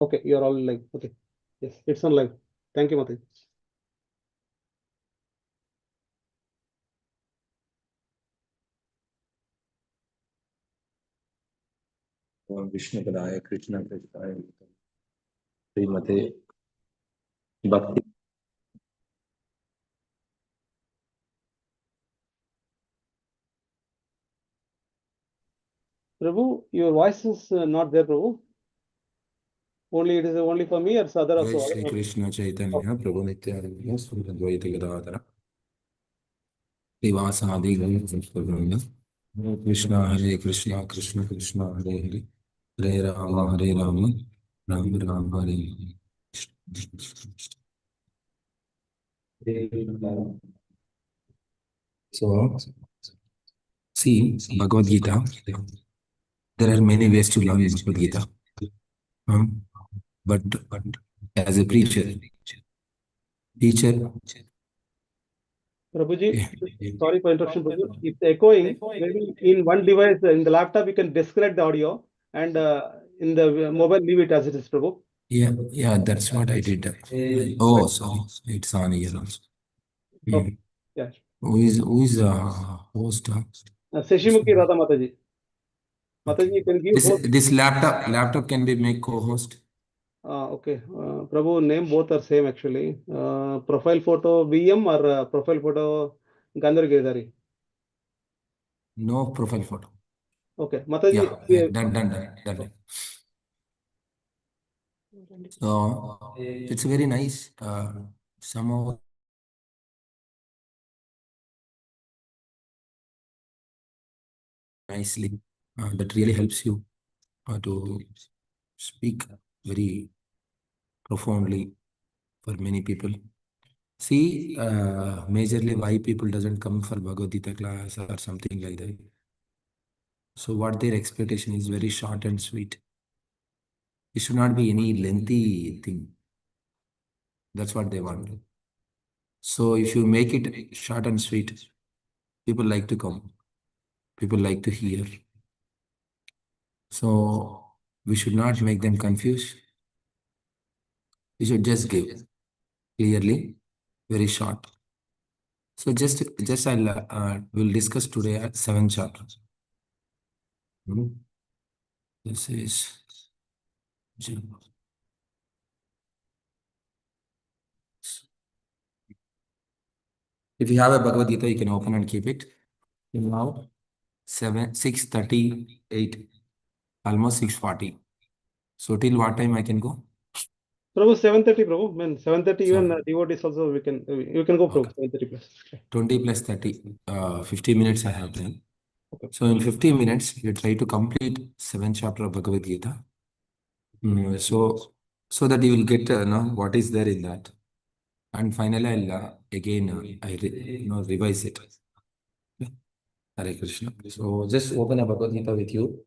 Okay, you are all live. Okay. Yes, it's on live. Thank you, Mataji. Vishnu Padaya Krishna Krishna Srimate Bhakti. Prabhu, your voice is not there, Prabhu. Only it is only for me or other Jai also. Shri Krishna Chaitanya Prabhu Nityananda Sri Advaita Gadadhara Divasadi Gaur Krishna Hare Krishna Krishna Krishna Hare Hare Hare Rama Hare Rama Rama Rama Hare Hare. So, see, Bhagavad Gita, there are many ways to learn Bhagavad Gita. But as a preacher, Prabhuji, sorry for interruption, Prabhu. It's echoing. Maybe in one device, in the laptop, you can disconnect the audio, and in the mobile, leave it as it is, Prabhu. Yeah, that's what I did. Oh, sorry, it's on here also. Okay. Yeah. Who is host? Seshimuki Radha Mataji. Mataji, you can give host. This laptop can be make co-host. Okay. Prabhu, name both are same actually. Profile photo VM or profile photo Gandhar Giridhari? No profile photo. Okay. Mataji. Yeah, done. So it's very nice. Somehow nicely. That really helps you to speak very profoundly for many people. See, majorly why people doesn't come for Bhagavad Gita class or something like that. So what their expectation is very short and sweet. It should not be any lengthy thing. That's what they want. So if you make it short and sweet, people like to come. People like to hear. So we should not make them confused. We should just give clearly, very short. So just we'll discuss today at 7th chapter. This is if you have a Bhagavad Gita, you can open and keep it. Now 6:38, almost 6:40. So till what time I can go? Prabhu, 7:30, Prabhu. Man, 7:30 even devotees also you can go, Prabhu. Okay. 7:30 plus. 20 plus 30, 50 minutes I have then. Okay. So in 50 minutes, you try to complete 7th chapter of Bhagavad Gita. So that you will get know what is there in that. And finally, I'll again revise it. Hare Krishna. So just open a Bhagavad Gita with you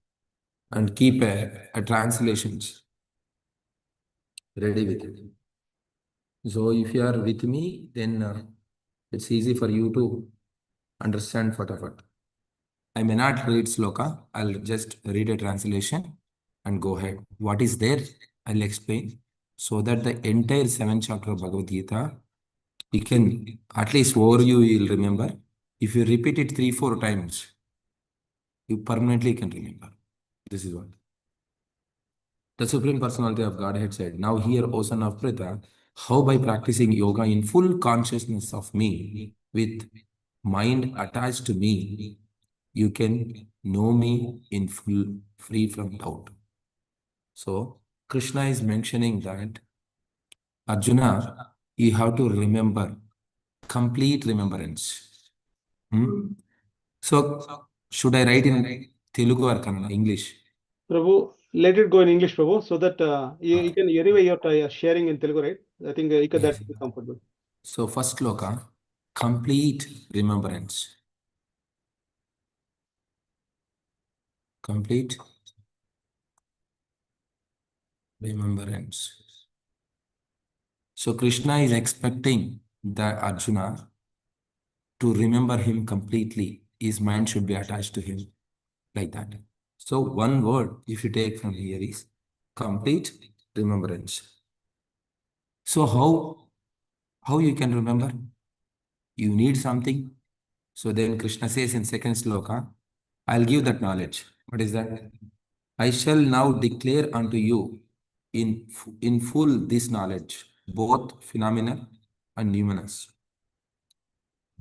and keep a translations ready with it. So if you are with me, then it's easy for you to understand what. I may not read sloka. I'll just read a translation and go ahead. What is there, I'll explain so that the entire 7th chapter of Bhagavad Gita, you can at least overview, you'll remember. If you repeat it 3-4 times, you permanently can remember. This is what the Supreme Personality of Godhead said. Now hear, O son of Pritha, how by practicing yoga in full consciousness of me, with mind attached to me, you can know me in full, free from doubt. So Krishna is mentioning that Arjuna, you have to remember, complete remembrance. So should I write in Telugu or Kannada, English? Prabhu, let it go in English, Prabhu, so that you can anyway you're sharing in Telugu, right? I think that will be comfortable. So first sloka, complete remembrance. Complete remembrance. So Krishna is expecting the Arjuna to remember him completely. His mind should be attached to him like that. So one word, if you take from here, is complete remembrance. So how you can remember? You need something. So then Krishna says in second sloka, I'll give that knowledge. What is that? I shall now declare unto you in full this knowledge, both phenomenal and numinous.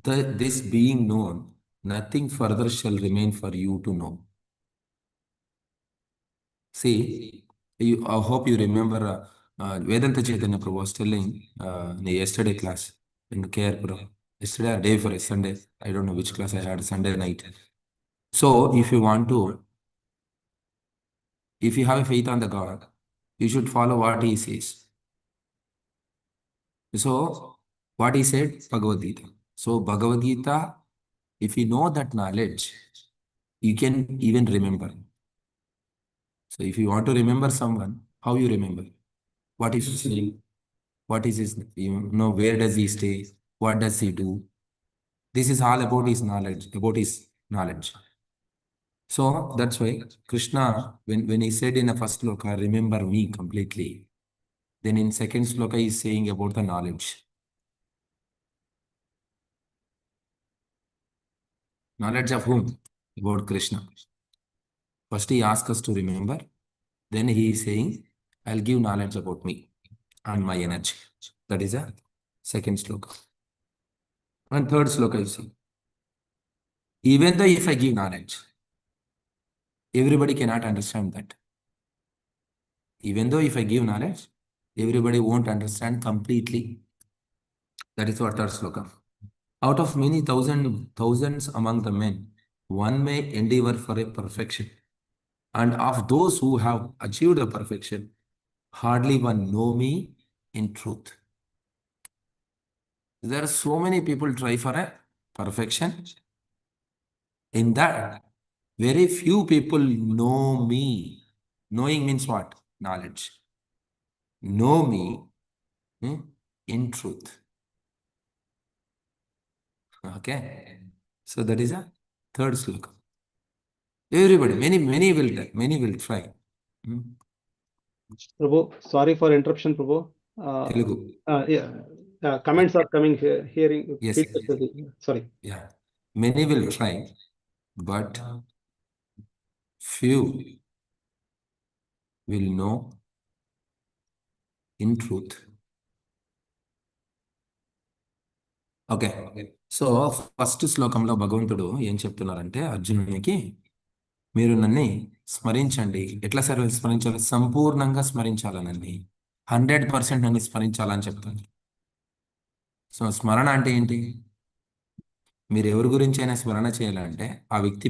This being known, nothing further shall remain for you to know. See, I hope you remember Vedanta Chaitanya Prabhu was telling in the yesterday class in KR Pura. Yesterday or day for a Sunday. I don't know which class I had, Sunday night. So if you have a faith on the God, you should follow what he says. So what he said, Bhagavad Gita. So Bhagavad Gita, if you know that knowledge, you can even remember. So if you want to remember someone, how you remember? What is his name? What is his, where does he stay? What does he do? This is all about his knowledge. So that's why Krishna, when he said in the first sloka, remember me completely, then in second sloka, he is saying about the knowledge. Knowledge of whom? About Krishna. First he asks us to remember, then he is saying, I'll give knowledge about me and my energy. That is a second sloka. And third sloka you see. Even though if I give knowledge, everybody cannot understand that. Even though if I give knowledge, everybody won't understand completely. That is what third sloka. Out of many thousands among the men, one may endeavor for a perfection. And of those who have achieved a perfection, hardly one know me in truth. There are so many people try for a perfection. In that, very few people know me. Knowing means what? Knowledge. Know me in truth. Okay. So that is a third sloka. Everybody, many will try. Prabhu, sorry for interruption, Prabhu. Telugu. Comments are coming here, hearing. Yes. Sorry. Yeah. Many will try, but few will know in truth. Okay so first శ్లోకంలో భగవంతుడు ఏం చెప్తున్నారంటే అర్జునునికి మీరు నన్ను స్మరించండి. ఎట్లా స్మరించాలి? సంపూర్ణంగా స్మరించాలి. నన్ను 100% నన్ను స్మరించాలని చెప్తాను. సో స్మరణ అంటే ఏంటి? మీరు ఎవరి గురించి అయినా స్మరణ చేయాలంటే ఆ వ్యక్తి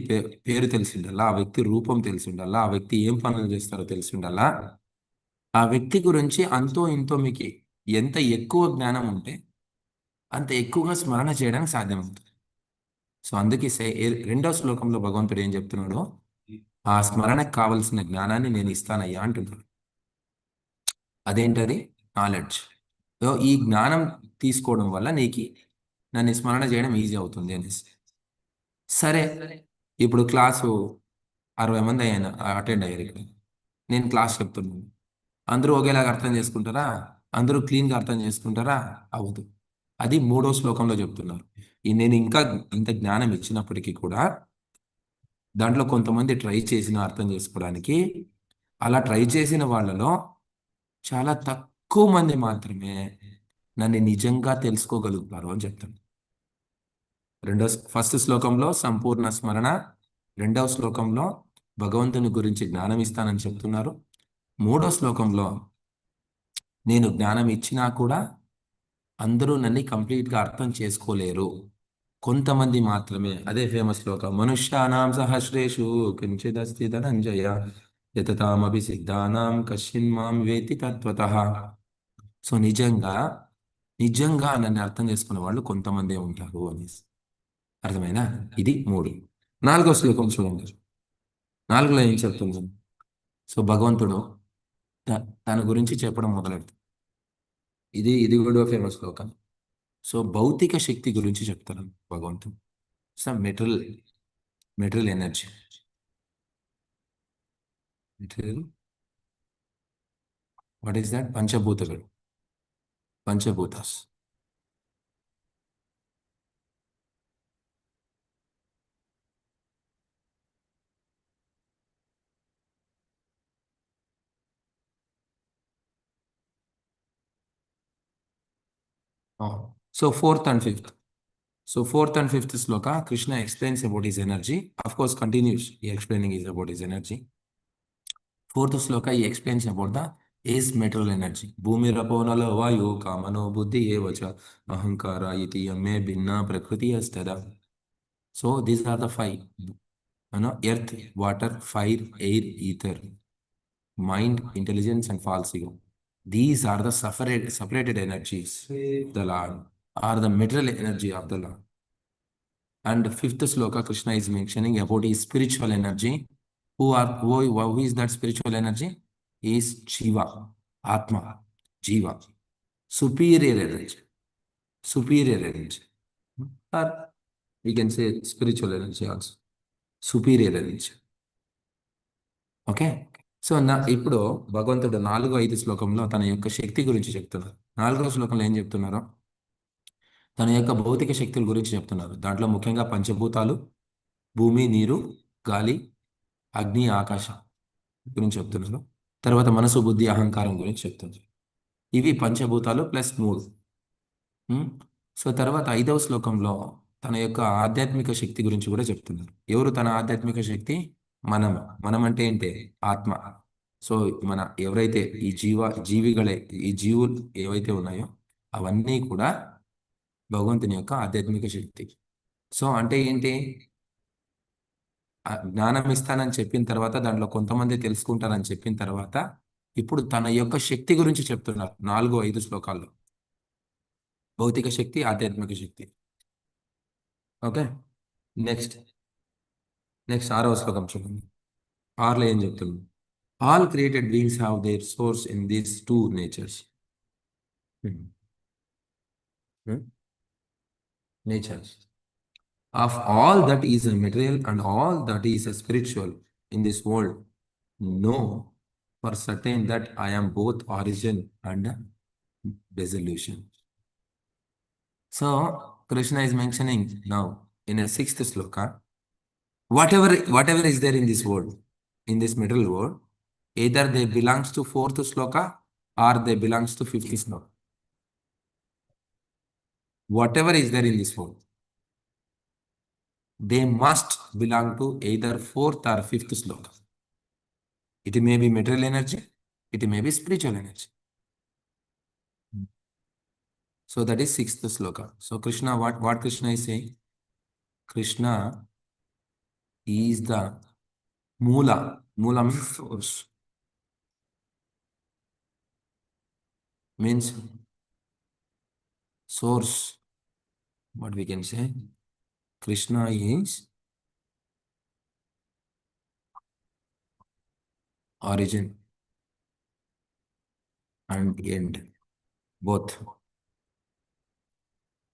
పేరు తెలిసి ఉండాలా, ఆ వ్యక్తి రూపం తెలిసి ఉండాలా, ఆ వ్యక్తి ఏం పనులు చేస్తారో తెలిసి ఉండాలా. ఆ వ్యక్తి గురించి అంతో ఇంతో మీకు ఎంత ఎక్కువ జ్ఞానం ఉంటే అంత ఎక్కువగా స్మరణ చేయడానికి సాధ్యమవుతుంది. సో అందుకే రెండో శ్లోకంలో భగవంతుడు ఏం చెప్తున్నాడు? ఆ స్మరణకు కావలసిన జ్ఞానాన్ని నేను ఇస్తానయ్యా అంటున్నాడు. అదేంటది? నాలెడ్జ్. ఈ జ్ఞానం తీసుకోవడం వల్ల నీకు నన్ను స్మరణ చేయడం ఈజీ అవుతుంది అనేసి. సరే, ఇప్పుడు క్లాసు 60 మంది అటెండ్ అయ్యారు. ఇక్కడ నేను క్లాస్ చెప్తున్నాను. అందరూ ఒకేలాగా అర్థం చేసుకుంటారా? అందరూ క్లీన్గా అర్థం చేసుకుంటారా? అవ్వదు. అది మూడో శ్లోకంలో చెప్తున్నారు. నేను ఇంకా ఇంత జ్ఞానం ఇచ్చినప్పటికీ కూడా దాంట్లో కొంతమంది ట్రై చేసిన అర్థం చేసుకోవడానికి, అలా ట్రై చేసిన వాళ్ళలో చాలా తక్కువ మంది మాత్రమే నన్ను నిజంగా తెలుసుకోగలుగుతారు అని చెప్తాను. ఫస్ట్ శ్లోకంలో సంపూర్ణ స్మరణ, రెండవ శ్లోకంలో భగవంతుని గురించి జ్ఞానం ఇస్తానని చెప్తున్నారు. మూడో శ్లోకంలో నేను జ్ఞానం ఇచ్చినా కూడా అందరూ నన్ను కంప్లీట్గా అర్థం చేసుకోలేరు, కొంతమంది మాత్రమే. అదే ఫేమస్ శ్లోకం, మనుష్యానాం సహస్రేషు కించిదస్తి ధనంజయ యతతామపి సిద్ధానాం కశ్చిన్ మాం వేతి తత్వతః. సో నిజంగా నన్ను అర్థం చేసుకునే వాళ్ళు కొంతమందే ఉంటారు అనేసి. అర్థమైనా? ఇది 3. 4వ శ్లోకం చూడండి. 4లో ఏం చెప్తుంది? సో భగవంతుడు తన గురించి చెప్పడం మొదలెడుతుంది. ఇది కూడా ఫేమస్ శ్లోకం. సో భౌతిక శక్తి గురించి చెప్తారు భగవంతుడు. So material energy, material What is that? Panchabhutagalu. Panchabhutas. Oh. So fourth and fifth. So fourth and fifth sloka, Krishna explains about his energy. Of course, continues. He explaining is about his energy. Fourth sloka, he explains about the is material energy. Bhumi raponala vayu kamano buddhi evacha ahankara iti yamme binna prakriti astada. So these are the five. Earth, water, fire, air, ether, mind, intelligence, and false ego. These are the separated energies, the Lord, are the material energy of the Lord. And fifth sloka, Krishna is mentioning about his spiritual energy. Who is that spiritual energy? Is Jiva, Atma, Jiva, superior energy, superior energy. Or we can say spiritual energy also, superior energy. Okay so ఇప్పుడు భగవంతుడు 4-5 శ్లోకంలో తన యొక్క శక్తి గురించి చెప్తున్నారు. 4వ శ్లోకంలో ఏం చెప్తున్నారు? తన యొక్క భౌతిక శక్తుల గురించి చెప్తున్నారు. దాంట్లో ముఖ్యంగా పంచభూతాలు, భూమి, నీరు, గాలి, అగ్ని, ఆకాశం గురించి చెప్తున్నారు. తర్వాత మనసు, బుద్ధి, అహంకారం గురించి చెప్తున్నారు. ఇవి పంచభూతాలు ప్లస్ 3. సో తర్వాత 5వ శ్లోకంలో తన యొక్క ఆధ్యాత్మిక శక్తి గురించి కూడా చెప్తున్నారు. ఎవరు తన ఆధ్యాత్మిక శక్తి? మనం అంటే ఏంటి? ఆత్మ. సో మన ఎవరైతే ఈ జీవిಗಳే, ఈ జీవులు ఏవైతే ఉన్నాయో అవన్నీ కూడా భగవంతుని యొక్క ఆధ్యాత్మిక శక్తి. సో అంటే ఏంటి? జ్ఞానం ఇస్తానని చెప్పిన తర్వాత దాంట్లో కొంతమంది తెలుసుకుంటారని చెప్పిన తర్వాత ఇప్పుడు తన యొక్క శక్తి గురించి చెప్తున్నారు 4-5 శ్లోకాల్లో. భౌతిక శక్తి, ఆధ్యాత్మిక శక్తి. ఓకే, నెక్స్ట్ 6వ శ్లోకం చూడండి. 6లో ఏం చెప్తుంది? All created beings have their source in these two natures. Natures. Of all that is a material and all that is a spiritual in this world, know for certain that I am both origin and dissolution. So Krishna is mentioning now in a 6th sloka, whatever is there in this world, in this material world, either they belongs to 4th sloka or they belongs to 5th sloka. Whatever is there in this world, they must belong to either 4th or 5th sloka. It may be material energy, it may be spiritual energy. So that is 6th sloka. So Krishna, what Krishna is saying? Krishna is the Moola. Moola means source. Means source. What we can say? Krishna is origin and end, both.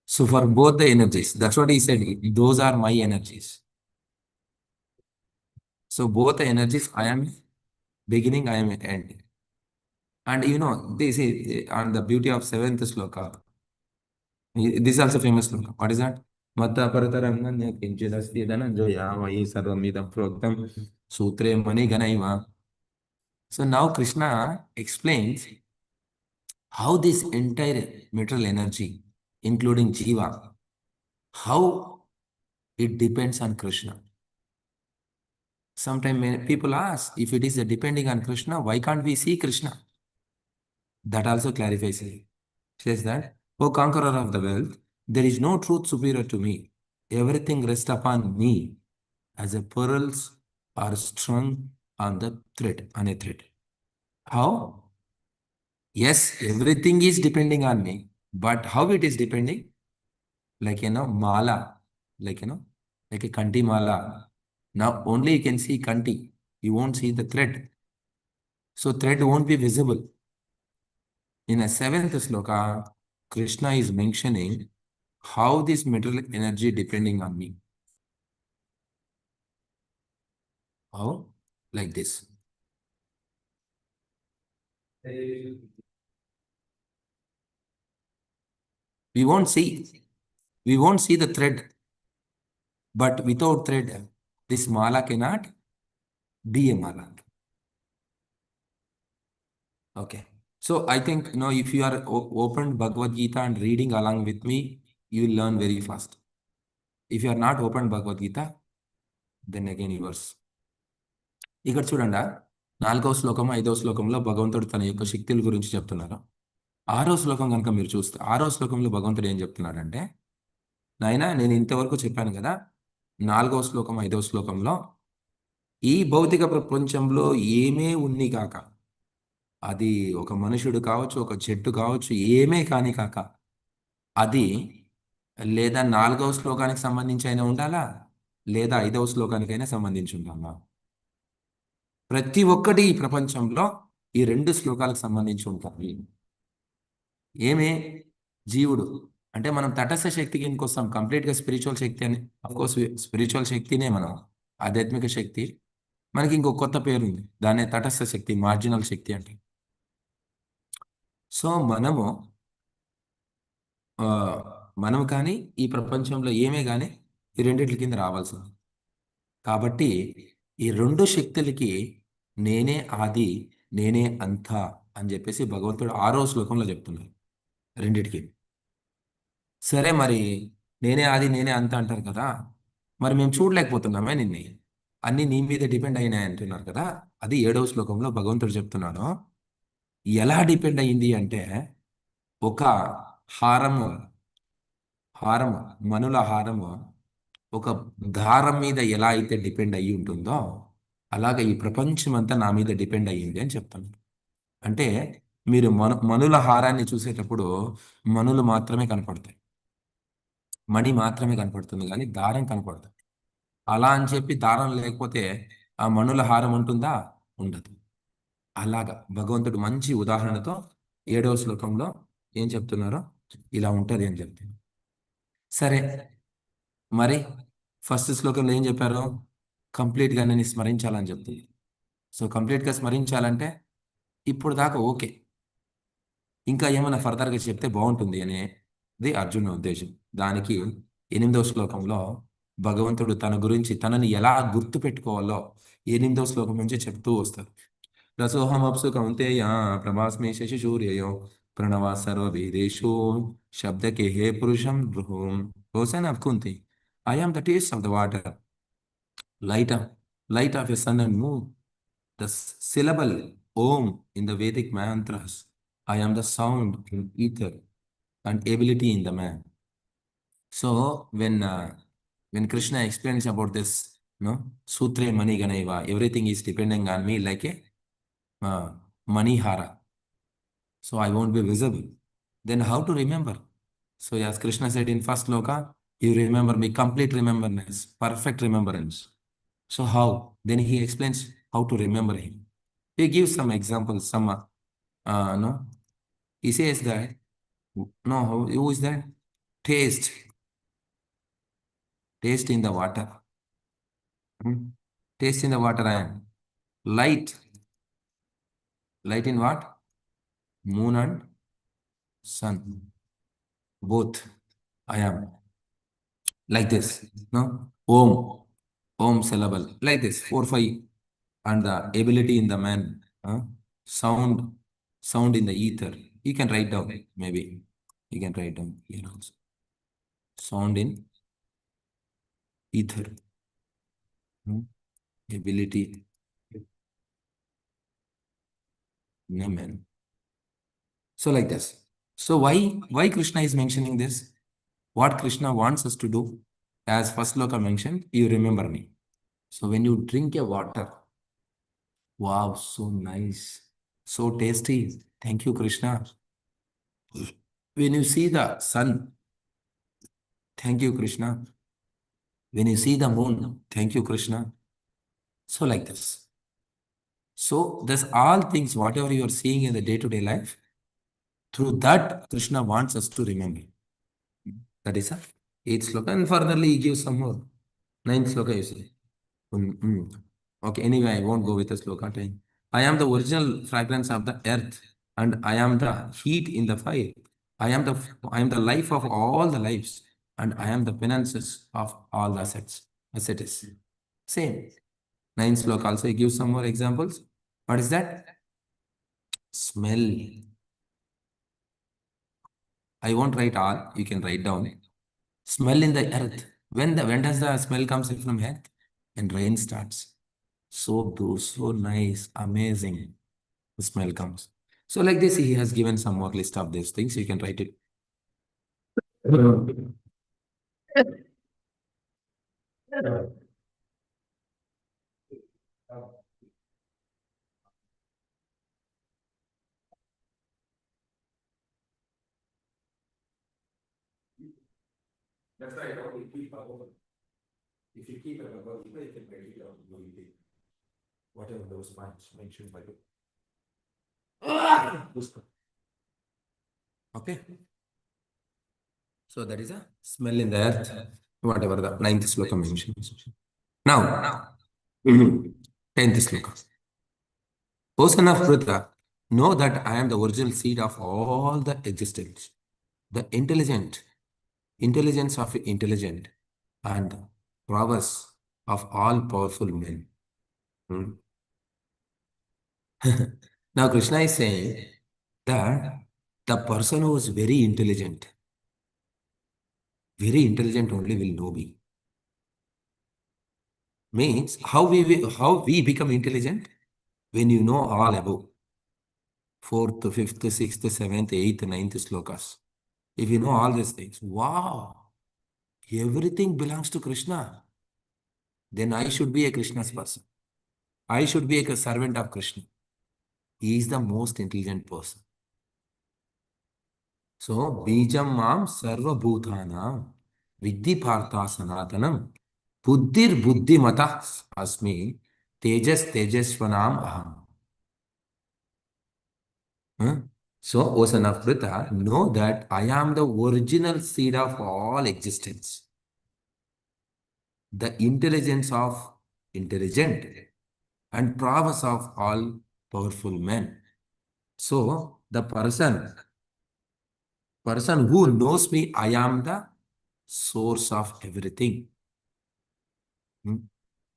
So for both the energies, that's what he said. Those are my energies. So both the energies, I am beginning, I am end. And this is on the beauty of 7th sloka. This is also famous sloka. What is that? Matta parataranganya kinchidasti dhananjoya vayi sarvamidam proktam sutre mani ganaiva. So now Krishna explains how this entire material energy, including Jiva, how it depends on Krishna. Sometimes people ask, if it is depending on Krishna, why can't we see Krishna? That also clarifies it. Says that, O conqueror of the world, there is no truth superior to me. Everything rests upon me as a pearls are strung on a thread. How? Yes, everything is depending on me, but how it is depending? Like, mala, like a kanti mala. Now only you can see kanti, you won't see the thread. So thread won't be visible. In a 7th sloka, Krishna is mentioning how this material energy depending on me. How? Like this. We won't see the thread, but without thread, this mala cannot be a mala. Okay. So I think, if you are opened Bhagavad Gita and reading along with me, you will learn very fast. If you are not opened Bhagavad Gita, then again yours. ఇక్కడ చూడండి, 4వ శ్లోకం 5వ శ్లోకంలో భగవంతుడు తన యొక్క శక్తుల గురించి చెప్తున్నారు. 6వ శ్లోకం కనుక మీరు చూస్తే, 6వ శ్లోకంలో భగవంతుడు ఏం చెప్తున్నాడంటే, నాయనా నేను ఇంతవరకు చెప్పాను కదా, 4వ శ్లోకం 5వ శ్లోకంలో ఈ భౌతిక ప్రపంచంలో ఏమే ఉన్ని కాక, అది ఒక మనుషుడు కావచ్చు, ఒక చెట్టు కావచ్చు, ఏమే కాని కాక, అది లేదా 4వ శ్లోకానికి సంబంధించి అయినా ఉండాలా, లేదా 5వ శ్లోకానికైనా సంబంధించి ఉండాలా. ప్రతి ఒక్కటి ఈ ప్రపంచంలో ఈ 2 శ్లోకాలకు సంబంధించి ఉంటుంది. ఏమే జీవుడు అంటే మనం తటస్థ శక్తికి ఇంకొస్తాం, కంప్లీట్గా స్పిరిచువల్ శక్తి అని. అఫ్కోర్స్ స్పిరిచువల్ శక్తినే మనం, ఆధ్యాత్మిక శక్తి. మనకి ఇంకో కొత్త పేరు ఉంది, దాన్నే తటస్థ శక్తి, మార్జినల్ శక్తి అంటే. సో మనం కానీ ఈ ప్రపంచంలో ఏమే కానీ ఈ రెండిట్ల కింద రావాల్సింది. కాబట్టి ఈ 2 శక్తులకి నేనే ఆది, నేనే అంత అని చెప్పేసి భగవంతుడు 6వ శ్లోకంలో చెప్తున్నారు రెండిటికి. సరే, మరి నేనే ఆది నేనే అంత అంటారు కదా, మరి మేము చూడలేకపోతున్నామే నిన్ను, అన్ని నీ మీద డిపెండ్ అయినాయి అంటున్నారు కదా. అది 7వ శ్లోకంలో భగవంతుడు చెప్తున్నాడు. ఎలా డిపెండ్ అయ్యింది అంటే, ఒక హారము మనుల హారము ఒక దారం మీద ఎలా అయితే డిపెండ్ అయ్యి ఉంటుందో, అలాగే ఈ ప్రపంచం అంతా నా మీద డిపెండ్ అయ్యింది అని చెప్తాను. అంటే మీరు మనుల హారాన్ని చూసేటప్పుడు మనులు మాత్రమే కనపడతాయి, మణి మాత్రమే కనపడుతుంది, కానీ దారం కనపడదు. అలా అని చెప్పి దారం లేకపోతే ఆ మనుల హారం ఉంటుందా? ఉండదు. అలాగా భగవంతుడు మంచి ఉదాహరణతో 7వ శ్లోకంలో ఏం చెప్తున్నారో ఇలా ఉంటుంది అని చెప్తుంది. సరే, మరి ఫస్ట్ శ్లోకంలో ఏం చెప్పారు? కంప్లీట్గా నేను స్మరించాలని చెప్తుంది. సో కంప్లీట్గా స్మరించాలంటే ఇప్పుడు దాకా ఓకే, ఇంకా ఏమైనా ఫర్దర్గా చెప్తే బాగుంటుంది అనేది అర్జునుడి ఉద్దేశం. దానికి 8వ శ్లోకంలో భగవంతుడు తన గురించి తనని ఎలా గుర్తు పెట్టుకోవాలో 8వ శ్లోకం నుంచి చెప్తూ వస్తారు. రసోహం అప్సు కౌంతేయ ప్రభాస్మే శశి సూర్యయో ప్రణవా సర్వవేదేషు శబ్దకే హే పురుషం భృహుం హోసన్ of Kunti. I am the taste of the water, light of a sun and moon, the syllable Om in the Vedic mantras. I am the sound in ether and ability in the man. So when Krishna explains about this, Sutre Mani Ganaiva, everything is depending on me like a Mani Hara. So I won't be visible. Then how to remember? So as Krishna said in first loka, you remember me, complete remembrance, perfect remembrance. So how? Then he explains how to remember him. He gives some examples, he says that, who is that? Taste in the water. Taste in the water and light in what? Moon and sun, both. I am like this, Om syllable like this, 4 5, and the ability in the man, sound in the ether. You can write down, maybe you can write down here also, sound in ether, ability in a man. So like this. So why Krishna is mentioning this? What Krishna wants us to do? As first loka mentioned, you remember me. So when you drink a water, wow, so nice, so tasty, thank you Krishna. When you see the sun, thank you Krishna. When you see the moon, thank you Krishna. So like this. So there's all things, whatever you are seeing in the day-to-day life, through that Krishna wants us to remember. That is a 8th sloka, and furtherly he gives some more. 9th sloka you see. Okay, anyway, I won't go with the sloka time. I am the original fragrance of the earth. and I am the heat in the fire. I am the life of all the lives, and I am the finances of all the assets. Same. Ninth sloka also he gives some more examples. What is that? Smell. I won't write all, you can write down. Smell in the earth. When does the smell comes in from earth? And rain starts. So good, so nice, amazing. The smell comes. So like this, he has given some more list of these things. You can write it. That's right. If you keep a Bhagavad Gita, you can write it down. Whatever those points mentioned by you. Okay. So that is a smell in the earth, whatever the ninth sloka mentions. Now, 10th sloka. O son of Pritha, know that I am the original seed of all the existence, the intelligence of intelligent, and prowess of all powerful men. Now Krishna is saying that the person who is very intelligent only will know me. Means how we become intelligent? When you know all above. 4th, 5th, 6th, 7th, 8th, 9th slokas. If you know all these things, wow, everything belongs to Krishna. Then I should be a Krishna's person. I should be a servant of Krishna. He is the most intelligent person. So, Bijam Mam Sarva Bhutanam Vidhi Partha Sanatanam Buddhir Buddhimata Asmi Tejas Tejasvanam Aham. So, O son of Pritha, know that I am the original seed of all existence. The intelligence of intelligent and prowess of all powerful men. So, the person who knows me, I am the source of everything.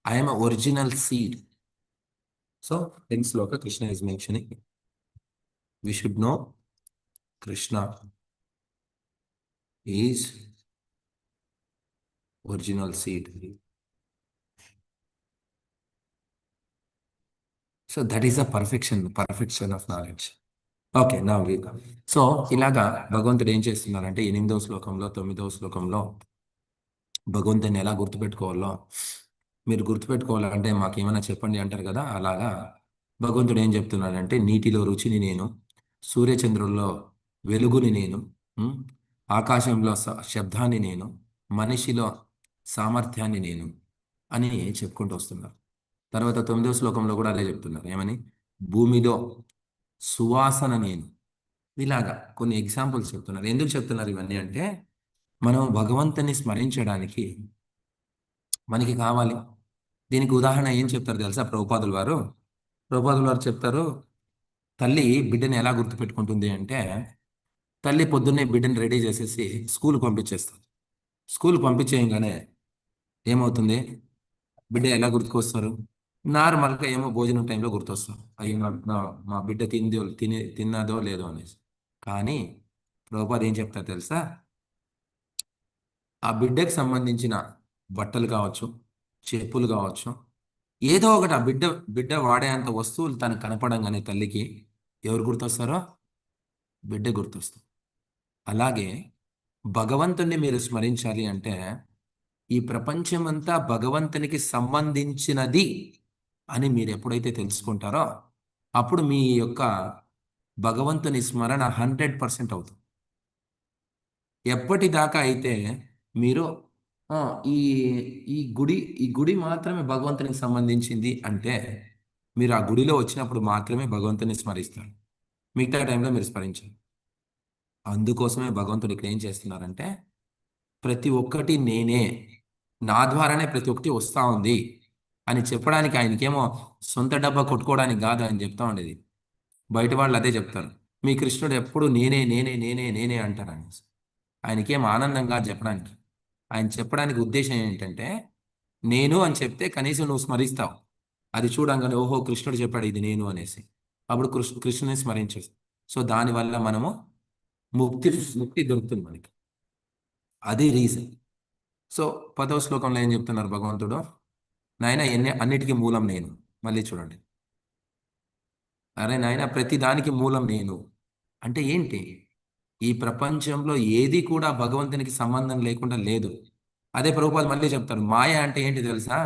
I am an original seed. So, in Sloka, Krishna is mentioning, we should know Krishna is original seed. So, that is a perfection of knowledge. Okay నా so ఇలాగా భగవంతుడు ఏం చేస్తున్నారంటే 8వ శ్లోకంలో 9వ శ్లోకంలో భగవంతుని ఎలా గుర్తుపెట్టుకోవాలో మీరు గుర్తుపెట్టుకోవాలంటే మాకేమైనా చెప్పండి అంటారు కదా, అలాగా భగవంతుడు ఏం చెప్తున్నాడంటే నీటిలో రుచిని నేను, సూర్యచంద్రుల్లో వెలుగుని నేను, ఆకాశంలో శబ్దాన్ని నేను, మనిషిలో సామర్థ్యాన్ని నేను అని చెప్పుకుంటూ వస్తున్నారు. తర్వాత 9వ శ్లోకంలో కూడా అదే చెప్తున్నారు. ఏమని? భూమిలో సువాసన నేను. ఇలాగా కొన్ని ఎగ్జాంపుల్స్ చెప్తున్నారు. ఎందుకు చెప్తున్నారు ఇవన్నీ అంటే, మనం భగవంతుని స్మరించడానికి మనకి కావాలి. దీనికి ఉదాహరణ ఏం చెప్తారు తెలుసా ప్రభుపాదుల వారు చెప్తారు, తల్లి బిడ్డని ఎలా గుర్తుపెట్టుకుంటుంది అంటే, తల్లి పొద్దున్నే బిడ్డని రెడీ చేసేసి స్కూల్ పంపించేస్తారు. స్కూల్ పంపించేయగానే ఏమవుతుంది? బిడ్డ ఎలా గుర్తుకొస్తారు? నార్మల్గా ఏమో భోజనం టైంలో గుర్తొస్తారు, అయ్యి మా బిడ్డ తిన్నదో లేదో అనేసి. కానీ ప్రభుపాద ఏం చెప్తారు తెలుసా? ఆ బిడ్డకి సంబంధించిన బట్టలు కావచ్చు, చెప్పులు కావచ్చు, ఏదో ఒకటి ఆ బిడ్డ వాడేంత వస్తువులు తనకు కనపడంగానే తల్లికి ఎవరు గుర్తొస్తారో? బిడ్డ గుర్తొస్తారు. అలాగే భగవంతుణ్ణి మీరు స్మరించాలి అంటే, ఈ ప్రపంచమంతా భగవంతునికి సంబంధించినది అని మీరు ఎప్పుడైతే తెలుసుకుంటారో, అప్పుడు మీ యొక్క భగవంతుని స్మరణ 100% అవుతుంది. ఎప్పటిదాకా అయితే మీరు ఈ గుడి మాత్రమే భగవంతునికి సంబంధించింది అంటే, మీరు ఆ గుడిలో వచ్చినప్పుడు మాత్రమే భగవంతుని స్మరిస్తారు, మిగతా టైంలో మీరు స్మరించారు. అందుకోసమే భగవంతుడు ఇక్కడ ఏం చేస్తున్నారంటే, ప్రతి ఒక్కటి నేనే, నా ద్వారానే ప్రతి ఒక్కటి వస్తూ ఉంది అని చెప్పడానికి ఆయనకేమో సొంత డబ్బా కొట్టుకోవడానికి కాదు ఆయన చెప్తా ఉండేది. బయట వాళ్ళు అదే చెప్తారు, మీ కృష్ణుడు ఎప్పుడు నేనే నేనే నేనే నేనే అంటారని. ఆయనకేం ఆనందంగా చెప్పడానికి. ఆయన చెప్పడానికి ఉద్దేశం ఏంటంటే, నేను అని చెప్తే కనీసం నువ్వు స్మరిస్తావు. అది చూడంగానే ఓహో కృష్ణుడు చెప్పాడు ఇది నేను అనేసి. అప్పుడు కృష్ణుని స్మరించు. సో దానివల్ల మనము ముక్తి ముక్తి దొరుకుతుంది మనకి. అది రీజన్. సో 10వ శ్లోకంలో ఏం చెప్తున్నారు భగవంతుడు? నాయన అన్నిటికీ మూలం నేను. మళ్ళీ చూడండి. అరే నాయన ప్రతి దానికి మూలం నేను అంటే ఏంటి? ఈ ప్రపంచంలో ఏది కూడా భగవంతునికి సంబంధం లేకుండా లేదు. అదే ప్రభుపాద మళ్ళీ చెప్తారు. మాయ అంటే ఏంటి తెలుసా?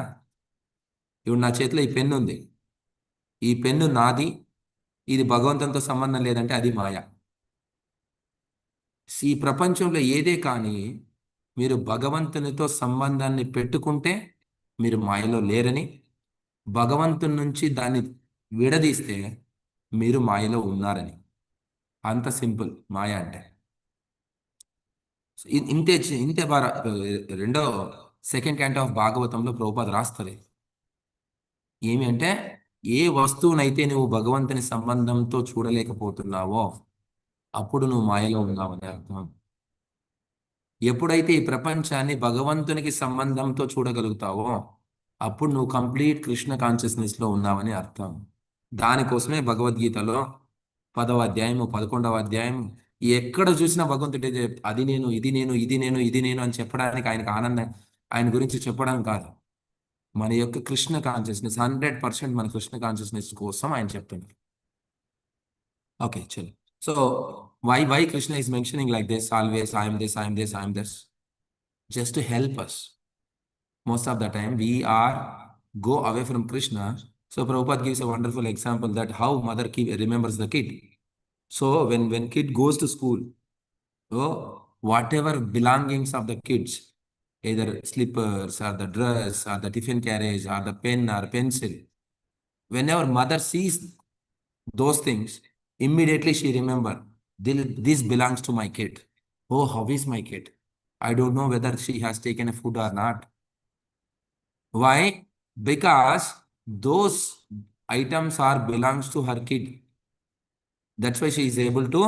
ఇప్పుడు నా చేతిలో ఈ పెన్ను ఉంది. ఈ పెన్ను నాది, ఇది భగవంతునితో సంబంధం లేదంటే అది మాయ. ఈ ప్రపంచంలో ఏదే కానీ మీరు భగవంతునితో సంబంధాన్ని పెట్టుకుంటే మీరు మాయలో లేరని, భగవంతుని నుంచి దాన్ని విడదీస్తే మీరు మాయలో ఉన్నారని. అంత సింపుల్ మాయ అంటే. ఇంతే ఇంతే రెండో సెకండ్ క్యాంటో ఆఫ్ భాగవతంలో ప్రభుపాద రాస్తారు. ఏమి అంటే, ఏ వస్తువునైతే నువ్వు భగవంతుని సంబంధంతో చూడలేకపోతున్నావో అప్పుడు నువ్వు మాయలో ఉన్నావని అర్థం. ఎప్పుడైతే ఈ ప్రపంచాన్ని భగవంతునికి సంబంధంతో చూడగలుగుతావో అప్పుడు నువ్వు కంప్లీట్ కృష్ణ కాన్షియస్నెస్ లో ఉన్నావని అర్థం. దానికోసమే భగవద్గీతలో 10వ అధ్యాయము 11వ అధ్యాయం ఎక్కడ చూసినా భగవంతుడే అది నేను ఇది నేను ఇది నేను ఇది నేను అని చెప్పడానికి ఆయనకు ఆనందం, ఆయన గురించి చెప్పడం కాదు, మన యొక్క కృష్ణ కాన్షియస్నెస్ 100% మన కృష్ణ కాన్షియస్నెస్ కోసం ఆయన చెప్తున్నారు. ఓకే చలో. So why Krishna is mentioning like this always, I am this, I am this, I am this, just to help us. Most of the time we are go away from Krishna. So Prabhupada gives a wonderful example that how mother remembers the kid. So when kid goes to school, so whatever belongings of the kids, either slippers or the dress or the tiffin carriage or the pen or pencil, whenever mother sees those things, immediately she remember, this belongs to my kid. Oh, how is my kid? I don't know whether she has taken a food or not. Why? Because those items are belongs to her kid. That's why she is able to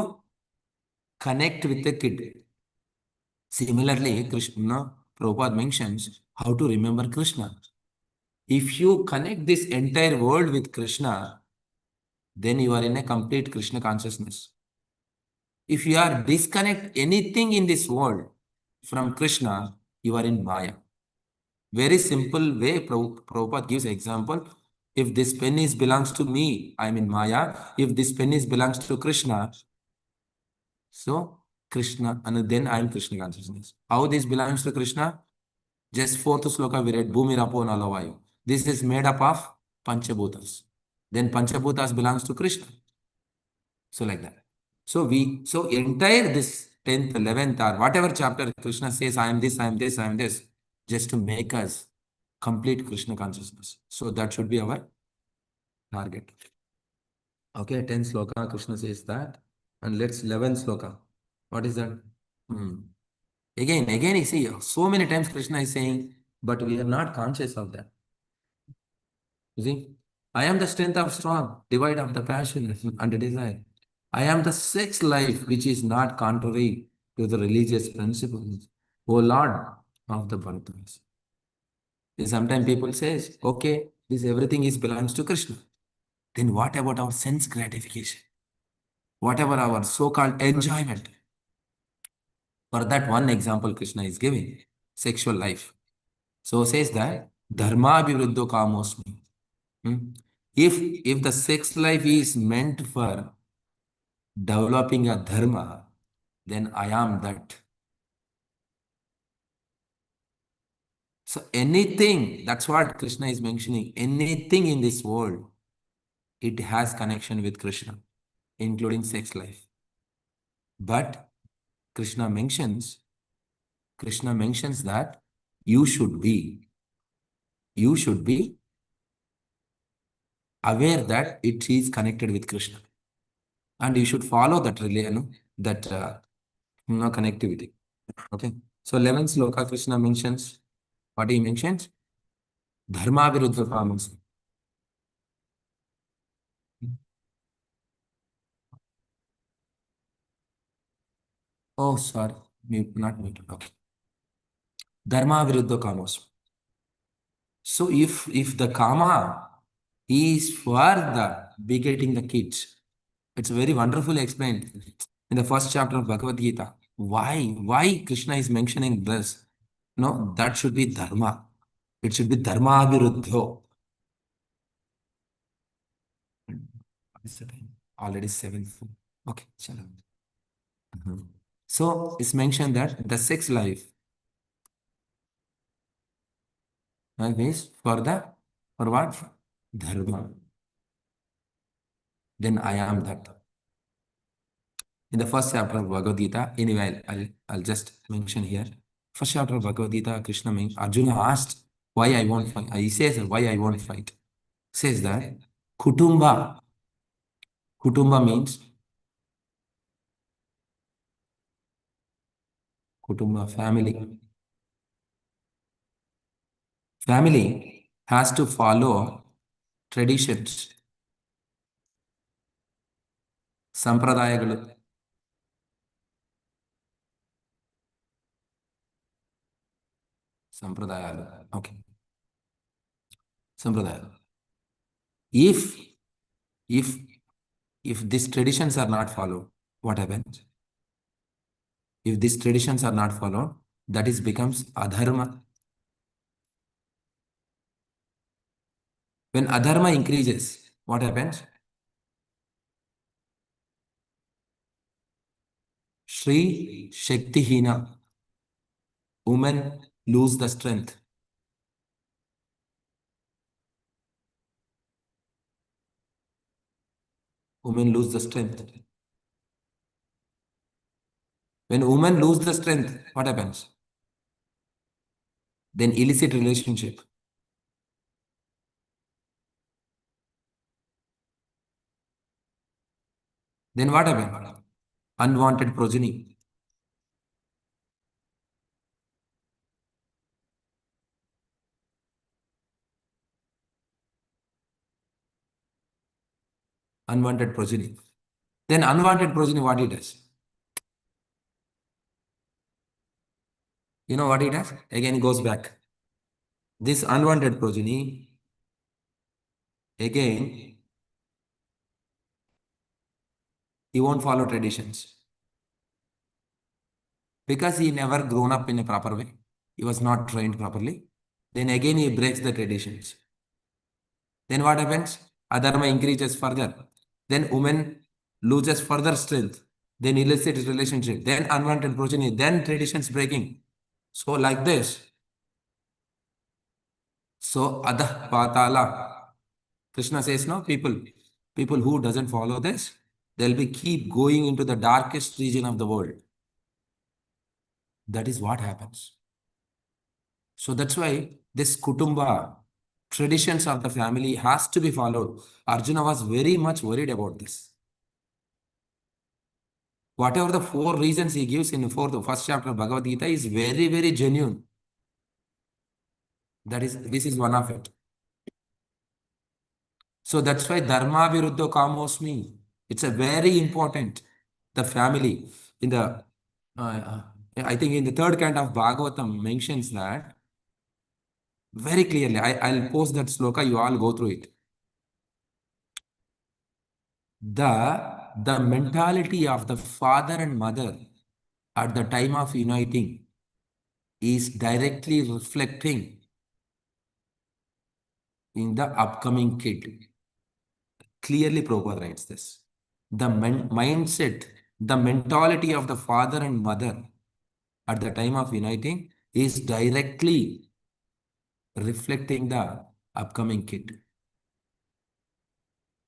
connect with the kid. Similarly, Krishna, Prabhupada mentions how to remember Krishna. If you connect this entire world with Krishna, then you are in a complete Krishna consciousness. If you are disconnect anything in this world from Krishna, you are in Maya. Very simple way, Prabhupada gives example. If this pen is belongs to me, I am in Maya. If this pen is belongs to Krishna, so Krishna, and then I am Krishna consciousness. How this belongs to Krishna? Just 4th sloka we read, Bhumi Rapo Nalavayu. This is made up of Panchabhutas. Then Panchabhutas belongs to Krishna. So like that. So entire this 10th, 11th or whatever chapter Krishna says, I am this, I am this, I am this, just to make us complete Krishna consciousness. So that should be our target. Okay, 10th sloka Krishna says that. And let's 11th sloka. What is that? Again, you see, so many times Krishna is saying, but we are not conscious of that. You see, I am the strength of strong, divide of the passion and the desire. I am the sex life which is not contrary to the religious principles, O Lord of the Bharatas. Sometimes people say, okay, this everything is belongs to Krishna. Then what about our sense gratification? Whatever our so-called enjoyment? For that one example Krishna is giving, sexual life. So says that, dharma abhiruddho kamosmi. If the sex life is meant for developing a dharma, then I am that. So anything, that's what Krishna is mentioning, anything in this world, it has connection with Krishna, including sex life. But Krishna mentions that you should be aware that it is connected with Krishna. And you should follow that connectivity. Okay. So 11th sloka Krishna mentions, what he mentions? Dharma viruddha kamas. Oh, sorry. Mute, not mute. Okay. Dharma viruddha kamos. So if the kama is for the begetting the kids, it's very wonderfully explained in the first chapter of Bhagavad Gita. Why Krishna is mentioning this? No, that should be dharma. It should be dharma viruddho. What is the time? Already 7. Okay, chalo. So it's mentioned that the sex life is for what? Dharma. Then I am that. In the first chapter of Bhagavad Gita, anyway, I'll just mention here. First chapter of Bhagavad Gita, Krishna means Arjuna asked why I won't fight. He says why I won't fight. Says that Kutumba. Kutumba means Kutumba, family. Family has to follow traditions, ಸಂಪ್ರದಾಯಗಳು. ಸಂಪ್ರದಾಯಾಲು. Okay. ಸಂಪ್ರದಾಯಾಲು. If these traditions are not followed, what happens? If these traditions are not followed, that is becomes adharma. When adharma increases, what happens? Shri Shakti Hina. Women lose the strength. Women lose the strength. When women lose the strength, what happens? Then illicit relationship. Then what happens? Unwanted progeny. Unwanted progeny. Then unwanted progeny, what it does? You know what it does? Again, it goes back. This unwanted progeny, again, he won't follow traditions. Because he never grown up in a proper way. He was not trained properly. Then again, he breaks the traditions. Then what happens? Adharma increases further. Then woman loses further strength. Then illicit relationship. Then unwanted progeny. Then traditions breaking. So like this. So adah patala. Krishna says, no, people who doesn't follow this, they'll be keep going into the darkest region of the world. That is what happens. So that's why this kutumba, traditions of the family has to be followed. Arjuna was very much worried about this. Whatever the 4 reasons he gives in the first chapter of Bhagavad Gita is very, very genuine. This is one of it. So that's why dharma viruddha kamosmi. It's a very important. The family in the I think in the 3rd canto of Bhagavatam mentions that very clearly. I'll post that sloka. You all go through it. The mentality of the father and mother at the time of uniting is directly reflecting in the upcoming kid. Clearly Prabhupada writes this. The mindset, the mentality of the father and mother at the time of uniting is directly reflecting the upcoming kid.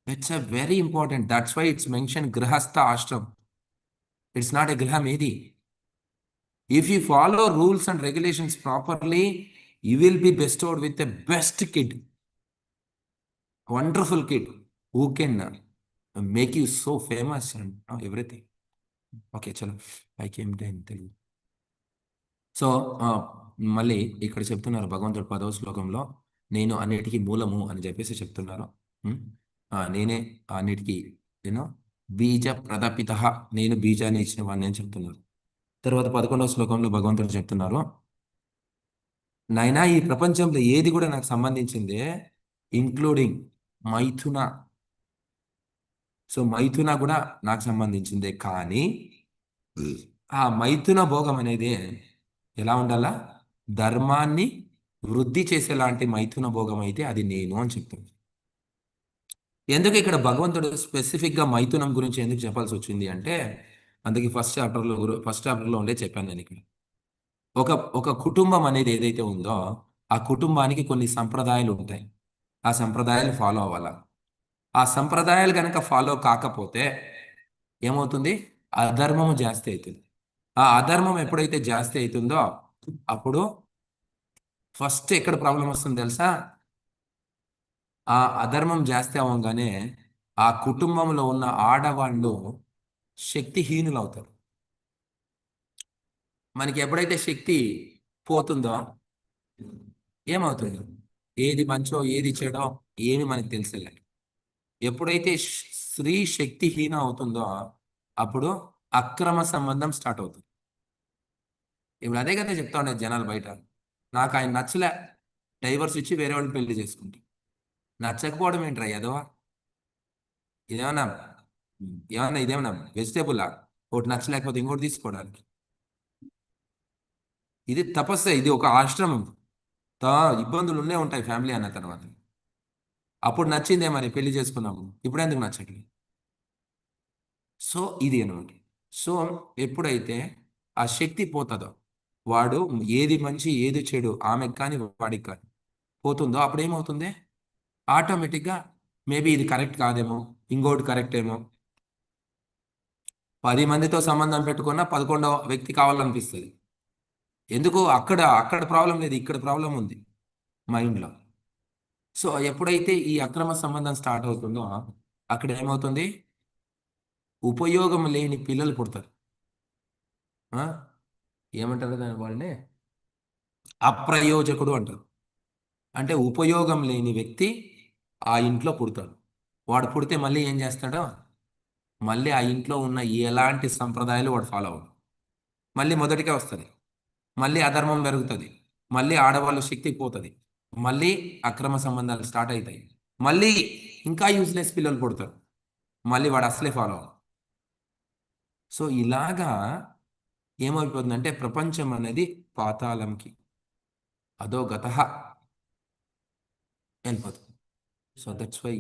It's a very important. That's why it's mentioned Grihastha Ashram. It's not a Griha Medhi. If you follow rules and regulations properly, you will be bestowed with the best kid. Wonderful kid who can make you so famous and everything. Okay, chalo. I came to Telugu. So మళ్ళీ ఇక్కడ చెప్తున్నారు భగవంతుడు 10వ శ్లోకంలో నేను అన్నిటికీ మూలము అని చెప్పేసి చెప్తున్నారు. నేనే అన్నిటికీ బీజ ప్రదపిత, నేను బీజాన్ని ఇచ్చిన వాడిని అని చెప్తున్నారు. తర్వాత 11వ శ్లోకంలో భగవంతుడు చెప్తున్నారు, నాయనా ఈ ప్రపంచంలో ఏది కూడా నాకు సంబంధించిందే, ఇంక్లూడింగ్ మైథున. సో మైథున కూడా నాకు సంబంధించిందే, కానీ ఆ మైథున భోగం అనేది ఎలా ఉండాలా? ధర్మాన్ని వృద్ధి చేసేలాంటి మైథున భోగం అయితే అది నేను అని చెప్తుంది. ఎందుకు ఇక్కడ భగవంతుడు స్పెసిఫిక్గా మైథునం గురించి ఎందుకు చెప్పాల్సి వచ్చింది అంటే, అందుకే ఫస్ట్ చాప్టర్లో ఉండే చెప్పాను నేను ఇక్కడ. ఒక ఒక కుటుంబం అనేది ఏదైతే ఉందో ఆ కుటుంబానికి కొన్ని సంప్రదాయాలు ఉంటాయి. ఆ సంప్రదాయాలు ఫాలో అవ్వాలా. ఆ సంప్రదాయాలు కనుక ఫాలో కాకపోతే ఏమవుతుంది? అధర్మము జాస్తి అవుతుంది. ఆ అధర్మం ఎప్పుడైతే జాస్తి అవుతుందో అప్పుడు ఫస్ట్ ఎక్కడ ప్రాబ్లం వస్తుంది తెలుసా? ఆ అధర్మం జాస్తి అవ్వగానే ఆ కుటుంబంలో ఉన్న ఆడవాళ్ళు శక్తిహీనులు అవుతారు. మనకి ఎప్పుడైతే శక్తి పోతుందో ఏమవుతుంది? ఏది మంచో ఏది చెడో ఏమి మనకి తెలిసేలే. ఎప్పుడైతే స్త్రీ శక్తిహీన అవుతుందో అప్పుడు అక్రమ సంబంధం స్టార్ట్ అవుతుంది. ఇప్పుడు అదే కదా చెప్తా ఉండేది జనాలు బయట, నాకు ఆయన నచ్చలే, డైవర్స్ ఇచ్చి వేరే వాళ్ళని పెళ్లి చేసుకుంటే. నచ్చకపోవడం ఏంట్రా ఎదవా? ఇదేమన్నా ఇదేమన్నా వెజిటేబుల్? ఒకటి నచ్చలేకపోతే ఇంకోటి తీసుకోవడానికి. ఇది తపస్సే, ఇది ఒక ఆశ్రమం. ఇబ్బందులు ఉండే ఉంటాయి ఫ్యామిలీ అన్న తర్వాత. అప్పుడు నచ్చిందే మరి పెళ్లి చేసుకున్నాము, ఇప్పుడు ఎందుకు నచ్చట్లేదు? సో ఇది అనమాట. సో ఎప్పుడైతే ఆ శక్తి పోతుందో, వాడు ఏది మంచి ఏది చెడు ఆమెకు కానీ వాడికి కానీ పోతుందో అప్పుడు ఏమవుతుంది? ఆటోమేటిక్గా మేబీ ఇది కరెక్ట్ కాదేమో, ఇంకోటి కరెక్ట్ ఏమో, 10 మందితో సంబంధం పెట్టుకున్నా 11వ వ్యక్తి కావాలనిపిస్తుంది. ఎందుకు? అక్కడ అక్కడ ప్రాబ్లం లేదు, ఇక్కడ ప్రాబ్లం ఉంది మైండ్లో. సో ఎప్పుడైతే ఈ అక్రమ సంబంధం స్టార్ట్ అవుతుందో అక్కడ ఏమవుతుంది? ఉపయోగం లేని పిల్లలు పుడతారు. ఏమంటారు దాని వాళ్ళని? అప్రయోజకుడు అంటారు. అంటే ఉపయోగం లేని వ్యక్తి ఆ ఇంట్లో పుడతాడు. వాడు పుడితే మళ్ళీ ఏం చేస్తాడో, మళ్ళీ ఆ ఇంట్లో ఉన్న ఎలాంటి సంప్రదాయాలు వాడు ఫాలో అవ్వడు. మళ్ళీ మొదటికే వస్తుంది, మళ్ళీ అధర్మం పెరుగుతుంది, మళ్ళీ ఆడవాళ్ళ శక్తి పోతుంది, మళ్ళీ అక్రమ సంబంధాలు స్టార్ట్ అవుతాయి, మళ్ళీ ఇంకా యూస్లెస్ పిల్లలు పుడతారు, మళ్ళీ వాడు అసలే ఫాలో అవ్వడు. సో ఇలాగా ఏమైపోతుందంటే ప్రపంచం అనేది పాతాళంకి, అదో గత వెళ్ళిపోతుంది. సో దట్స్ వై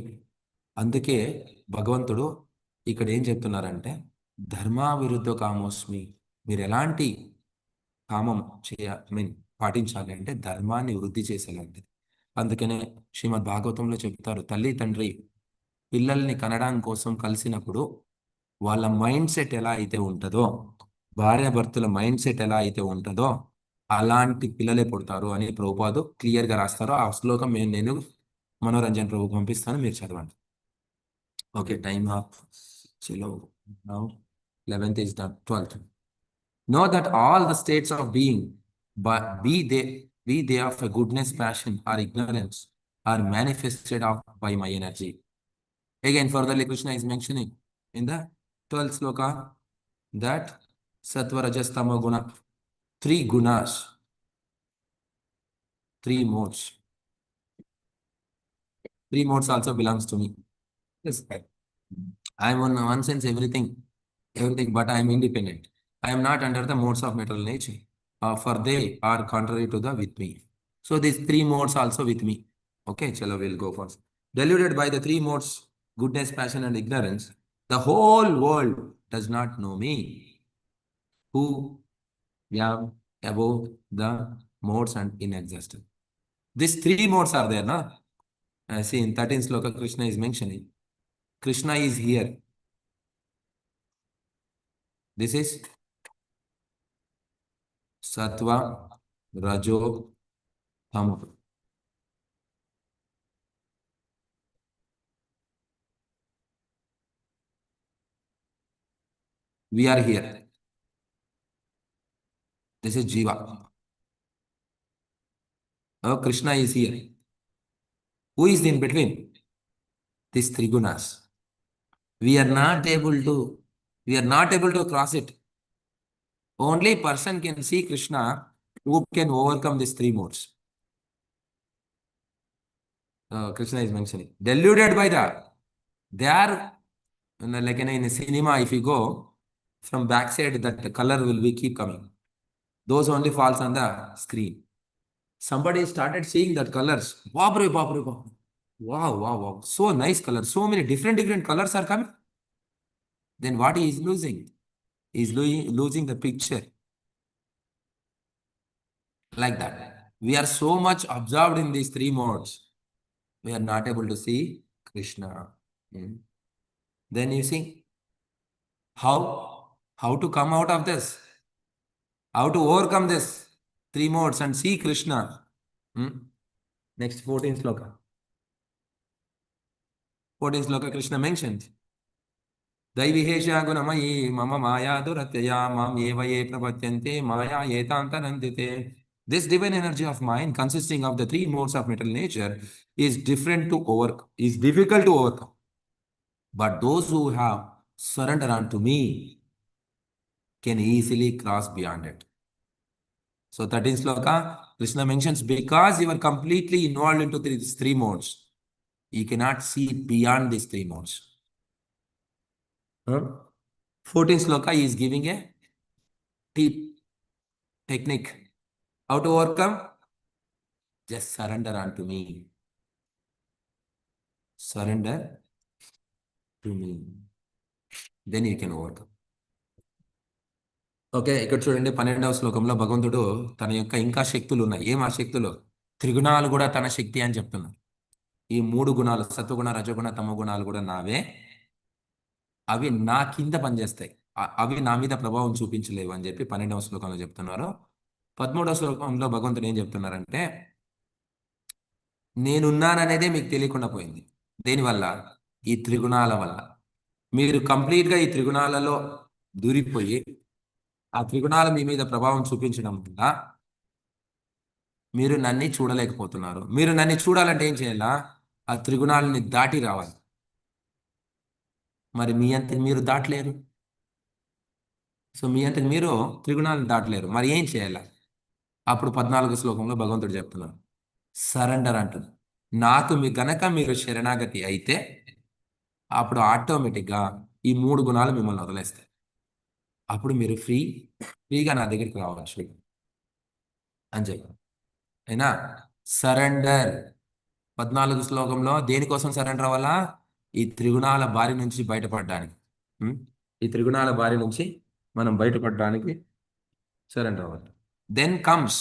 అందుకే భగవంతుడు ఇక్కడ ఏం చెప్తున్నారంటే, ధర్మావిరుద్ధ కామోస్మి. మీరు ఎలాంటి కామం పాటించాలి అంటే ధర్మాన్ని వృద్ధి చేసేలాంటిది. అందుకనే శ్రీమద్ భాగవతంలో చెప్తారు, తల్లి తండ్రి పిల్లల్ని కనడం కోసం కలిసినప్పుడు వాళ్ళ మైండ్ సెట్ ఎలా అయితే ఉంటుందో, భార్యాభర్తల మైండ్ సెట్ ఎలా అయితే ఉంటుందో అలాంటి పిల్లలే పుడతారు అని ప్రభుపాదు క్లియర్గా రాస్తారు. ఆ శ్లోకం నేను మనోరంజన్ ప్రభుకి పంపిస్తాను, మీరు చదవండి. ఓకే, టైమ్ ఆఫ్ చలో now 11th is done. 12th. Know that all the states of being, but be they of a goodness, passion, or ignorance, are manifested of by my energy. Again, furtherly, Krishna is mentioning in the 12th sloka that sattva, rajas, tamo guna, 3 gunas, 3 modes. 3 modes also belongs to me. Yes, I am in one sense everything, but I am independent. I am not under the modes of material nature, for they are contrary to the with me. So these 3 modes also with me. Okay, chalo, we'll go first. Deluded by the 3 modes, goodness, passion, and ignorance, the whole world does not know me, who am above the modes and in existence. These 3 modes are there, no? See, in 13th sloka, Krishna is mentioning. Krishna is here. This is sattva, rajo, tamo. We are here. This is Jiva. Oh, Krishna is here. Who is in between? These 3 gunas. We are not able to cross it. Only person can see Krishna who can overcome these three modes. Krishna is mentioning. Deluded by they are like in a cinema, if you go from backside, that color will be keep coming. Those only falls on the screen. Somebody started seeing that colors. Wow, wow, wow, wow. So nice color. So many different colors are coming. Then what he is losing? He is losing the picture. Like that. We are so much absorbed in these three modes. We are not able to see Krishna. Then you see how to come out of this, how to overcome this three modes and see Krishna. Next 14th sloka. 14th sloka Krishna mentioned. Daivihesha gunamayi mama maya duratyaya mam eva ye prapatyante maya yetantanandite. This divine energy of mind, consisting of the three modes of material nature, is is difficult to overcome. But those who have surrendered unto me can easily cross beyond it. So 13th sloka, Krishna mentions, because you are completely involved into these three modes, you cannot see beyond these three modes. 14th sloka is giving a technique. How to overcome? Just surrender unto me. Surrender to me. Then you can overcome. Okay, ఇక్కడ చూడండి 12వ శ్లోకంలో భగవంతుడు తన యొక్క ఇంకా శక్తులు ఉన్నాయి. ఏం ఆ శక్తులు? త్రిగుణాలు కూడా తన శక్తి అని చెప్తున్నారు. ఈ మూడు గుణాలు, సత్వగుణ, రజగుణ, తమ గుణాలు కూడా నావే. అవి నా కింద పనిచేస్తాయి. అవి నా మీద ప్రభావం చూపించలేవు అని చెప్పి 12వ శ్లోకంలో చెప్తున్నారు. 13వ శ్లోకంలో భగవంతుడు ఏం చెప్తున్నారంటే, నేనున్నాననేదే మీకు తెలియకుండా పోయింది. దేనివల్ల? ఈ త్రిగుణాల వల్ల. మీరు కంప్లీట్గా ఈ త్రిగుణాలలో దూరిపోయి ఆ త్రిగుణాలు మీ మీద ప్రభావం చూపించడం వల్ల మీరు నన్ను చూడలేకపోతున్నారు. మీరు నన్ను చూడాలంటే ఏం చేయాలా? ఆ త్రిగుణాలని దాటి రావాలి. మరి మీ అంతకు మీరు దాటలేరు. సో మీ అంతకు మీరు త్రిగుణాలను దాటలేరు. మరి ఏం చేయాలా? అప్పుడు 14వ శ్లోకంలో భగవంతుడు చెప్తున్నారు, సరెండర్ అంటున్నారు. నాకు గనక మీరు శరణాగతి అయితే అప్పుడు ఆటోమేటిక్గా ఈ మూడు గుణాలు మిమ్మల్ని వదిలేస్తాయి. అప్పుడు మీరు ఫ్రీగా నా దగ్గరికి రావచ్చు అని చెప్పారు. అయినా సరెండర్ 14వ శ్లోకంలో దేనికోసం సరెండర్ అవ్వాలా? ఈ త్రిగుణాల బారి నుంచి బయటపడడానికి. ఈ త్రిగుణాల బారి నుంచి మనం బయటపడడానికి సరెండర్ అవ్వాలి. Then comes,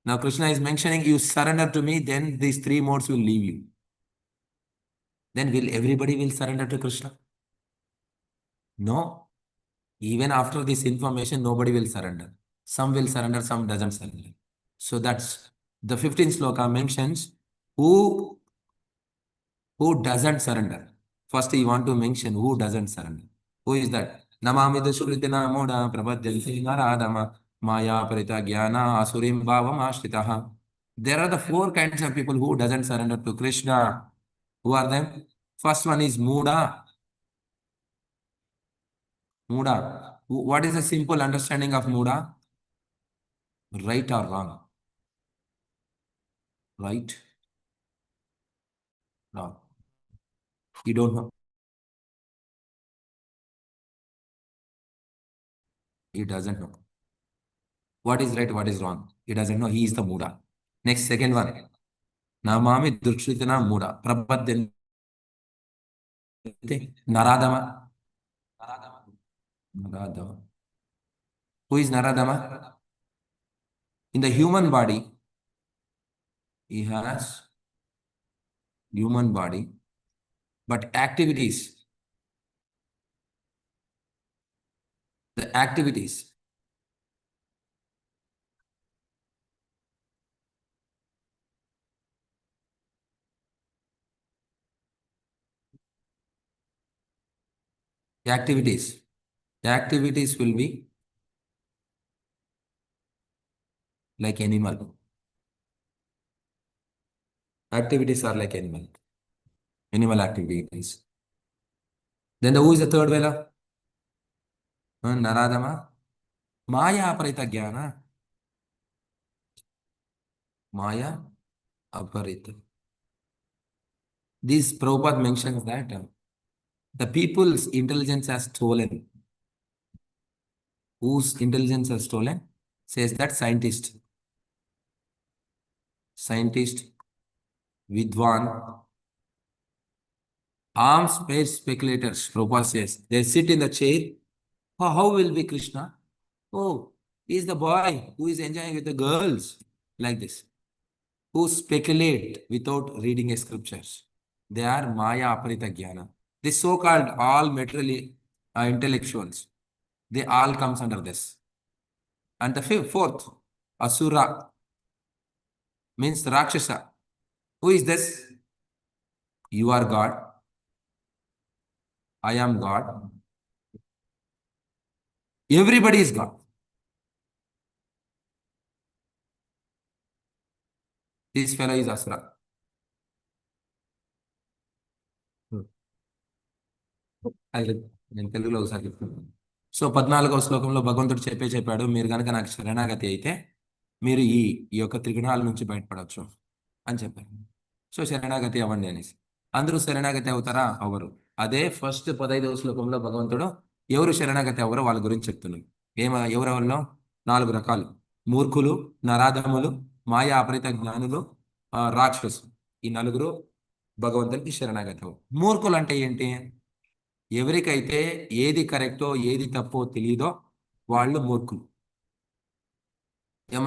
now Krishna is mentioning, you surrender to me, then these three modes will leave you. Then everybody will surrender to Krishna? No. Even after this information, nobody will surrender. Some will surrender, some doesn't surrender. So that's the 15th sloka mentions who doesn't surrender. First you want to mention who doesn't surrender. Who is that? Namami dushritina moda prabhadyanti naradama maya parita jnana asurim bhavam ashritaha. There are the four kinds of people who doesn't surrender to Krishna. Who are them? First one is Muda. Muda. What is the simple understanding of Muda? Right or wrong? Right? Wrong. You don't know. He doesn't know. What is right, what is wrong? He doesn't know. He is the Muda. Next, second one. Namami durshritana Muda. Prabhadyanti Naradama. Naradama. Who is Naradama? In the human body, he has human body, but activities, the activities will be like animal. Activities are like animal activities. Then who is the third vela? Naradama. Maya aparita jnana. Maya aparita. This Prabhupada mentions that the people's intelligence has stolen. Whose intelligence has stolen? Says that scientist, Vidwan, arms space speculators, Prabhupada says. They sit in the chair. Oh, how will be Krishna? Oh, he's the boy who is enjoying with the girls. Like this. Who speculate without reading a scriptures. They are Maya Aparita Jnana. This so-called all materially intellectuals, they all comes under this. And the fourth, Asura, means Rakshasa. Who is this? You are God. I am God. Everybody is God. This fellow is Asura. నేను తెలుగులో ఒకసారి చెప్తాను. So 14వ శ్లోకంలో భగవంతుడు చెప్పాడు, మీరు కనుక నాకు శరణాగతి అయితే మీరు ఈ యొక్క త్రిగుణాల నుంచి బయటపడవచ్చు అని చెప్పారు. సో శరణాగతి అవ్వండి అనేసి. అందరూ శరణాగతి అవుతారా? అవ్వరు. అదే ఫస్ట్ 15వ శ్లోకంలో భగవంతుడు ఎవరు శరణాగతి అవ్వరో వాళ్ళ గురించి చెప్తున్నాడు. ఎవరెవరిలో 4 రకాలు: మూర్ఖులు, నరాధములు, మాయా అపరిత జ్ఞానులు, రాక్షసులు. ఈ నలుగురు భగవంతునికి శరణాగతి అవ్వరు. మూర్ఖులు అంటే ఏంటి? ఎవరికైతే ఏది కరెక్టో ఏది తప్పో తెలియదో వాళ్ళు మూర్ఖులు.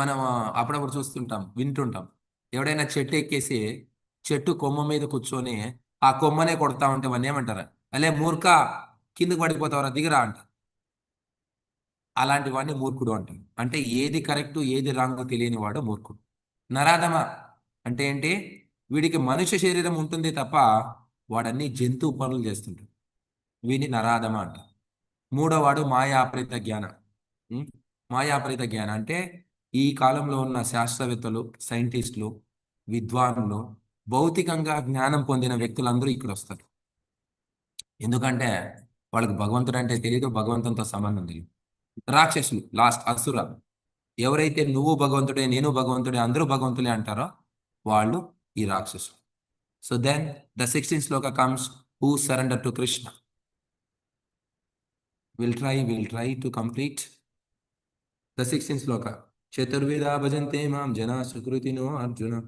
మనం అప్పుడప్పుడు చూస్తుంటాం, వింటుంటాం. ఎవడైనా చెట్టు ఎక్కేసి చెట్టు కొమ్మ మీద కూర్చొని ఆ కొమ్మనే కొడతా ఉంటే వాడిని ఏమంటారా? అలే మూర్ఖ, కిందకు పడిపోతావరా, దిగరా అంట. అలాంటి వాడిని మూర్ఖుడు అంటారు. అంటే ఏది కరెక్టు ఏది రాంగ్ తెలియని వాడు మూర్ఖుడు. నరాధమ అంటే ఏంటి? వీడికి మనుష్య శరీరం ఉంటుంది తప్ప వాడన్ని జంతువు పనులు చేస్తుంటాడు. వీడిని నరాధమ అంటారు. మూడోవాడు మాయాప్రేత జ్ఞాన. మాయాప్రేత జ్ఞానం అంటే ఈ కాలంలో ఉన్న శాస్త్రవేత్తలు, సైంటిస్టులు, విద్వానులు, భౌతికంగా జ్ఞానం పొందిన వ్యక్తులందరూ ఇక్కడ వస్తారు. ఎందుకంటే వాళ్ళకి భగవంతుడు అంటే తెలియదు, భగవంతునితో సంబంధం తెలియదు. రాక్షసులు, లాస్ట్ అసుర. ఎవరైతే నువ్వు భగవంతుడే, నేను భగవంతుడే, అందరూ భగవంతులే అంటారో వాళ్ళు ఈ రాక్షసులు. So then the 16th shloka comes, who surrender to Krishna. We'll try to complete the 16th sloka. Chaturveda bhajante mam jana sukrutino arjuna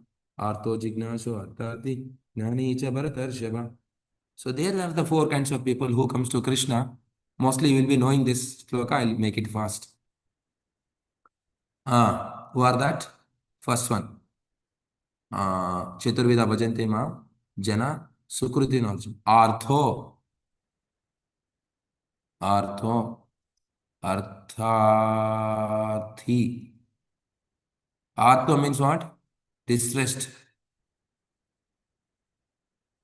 artho jignaso arthati gnani cha bharatarshava. So there are the 4 kinds of people who comes to Krishna. Mostly you will be knowing this sloka. I'll make it fast. Who are that? First one. Chaturveda bhajante mam jana sukrutino arjuna artho Arthathi. Artha means what? Distressed.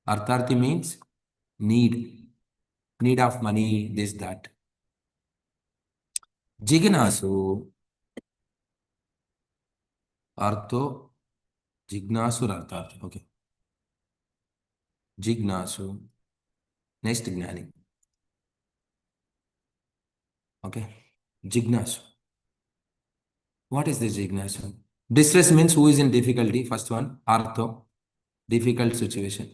Artharthi means need of money, this, that. Jignasu. Artho, Jignasu, Artharthi. Okay. Jignasu. Next, Gnani. Okay. Jignasu. What is this Jignasu? Distress means who is in difficulty. First one, Artho, difficult situation.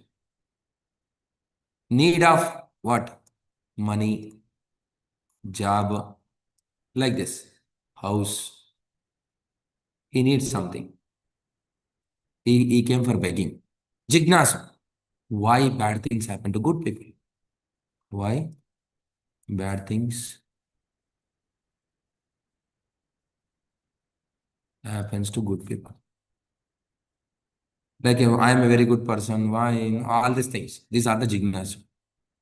Need of what? Money, job, like this, house. He needs something. He came for begging. Jignasu. Why bad things happen to good people? Why bad things happens to good people? Like, I am a very good person. Why? All these things. These are the Jignasu.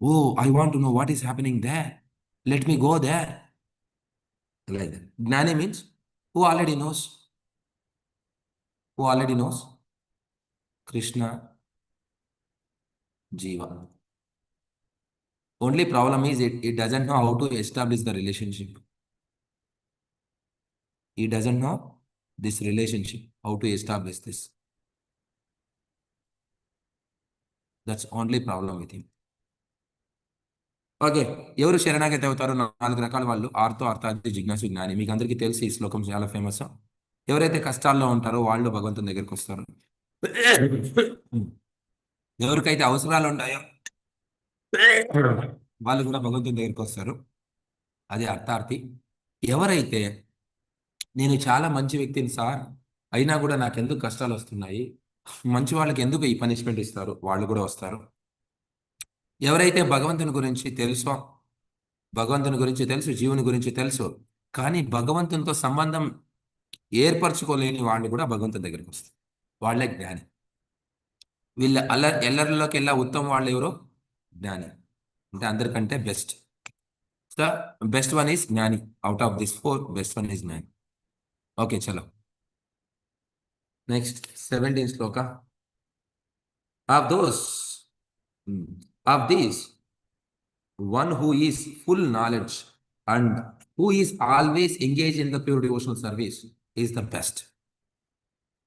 Oh, I want to know what is happening there. Let me go there. Like that. Gnani means who already knows. Who already knows? Krishna, Jiva. Only problem is it doesn't know how to establish the relationship. He doesn't know this relationship, how to establish this. That's only problem with him. Okay, ఎవరు శరణాగతి అవుతారో 4 రకాల వాళ్ళు: ఆర్తో, అర్థార్థి, జిజ్ఞాసు, జ్ఞాని. మీకు అందరికీ తెలిసి ఈ శ్లోకం చాలా ఫేమస్. ఎవరైతే కష్టాల్లో ఉంటారో వాళ్ళు భగవంతుని దగ్గరికి వస్తారు. ఎవరికైతే అవసరాలు ఉంటాయో వాళ్ళు కూడా భగవంతుని దగ్గరికి వస్తారు. అది అర్థార్థి. ఎవరైతే నేను చాలా మంచి వ్యక్తిని సార్, అయినా కూడా నాకు ఎందుకు కష్టాలు వస్తున్నాయి, మంచి వాళ్ళకి ఎందుకు ఈ పనిష్మెంట్ ఇస్తారు, వాళ్ళు కూడా వస్తారు. ఎవరైతే భగవంతుని గురించి తెలుసు, జీవుని గురించి తెలుసు, కానీ భగవంతునితో సంబంధం ఏర్పరచుకోలేని వాళ్ళు కూడా భగవంతుని దగ్గరికి వస్తారు. వాళ్ళే జ్ఞాని. వీళ్ళ ఎల్లరిలోకి వెళ్ళా ఉత్తమ వాళ్ళు ఎవరో జ్ఞాని, అంటే అందరికంటే best. So best one is జ్ఞాని. Out of this 4, best one is జ్ఞాని. ఓకే, చలో నెక్స్ట్ 17th శ్లోక. Of those of these one who is full knowledge and who is always engaged in the pure devotional service is the best.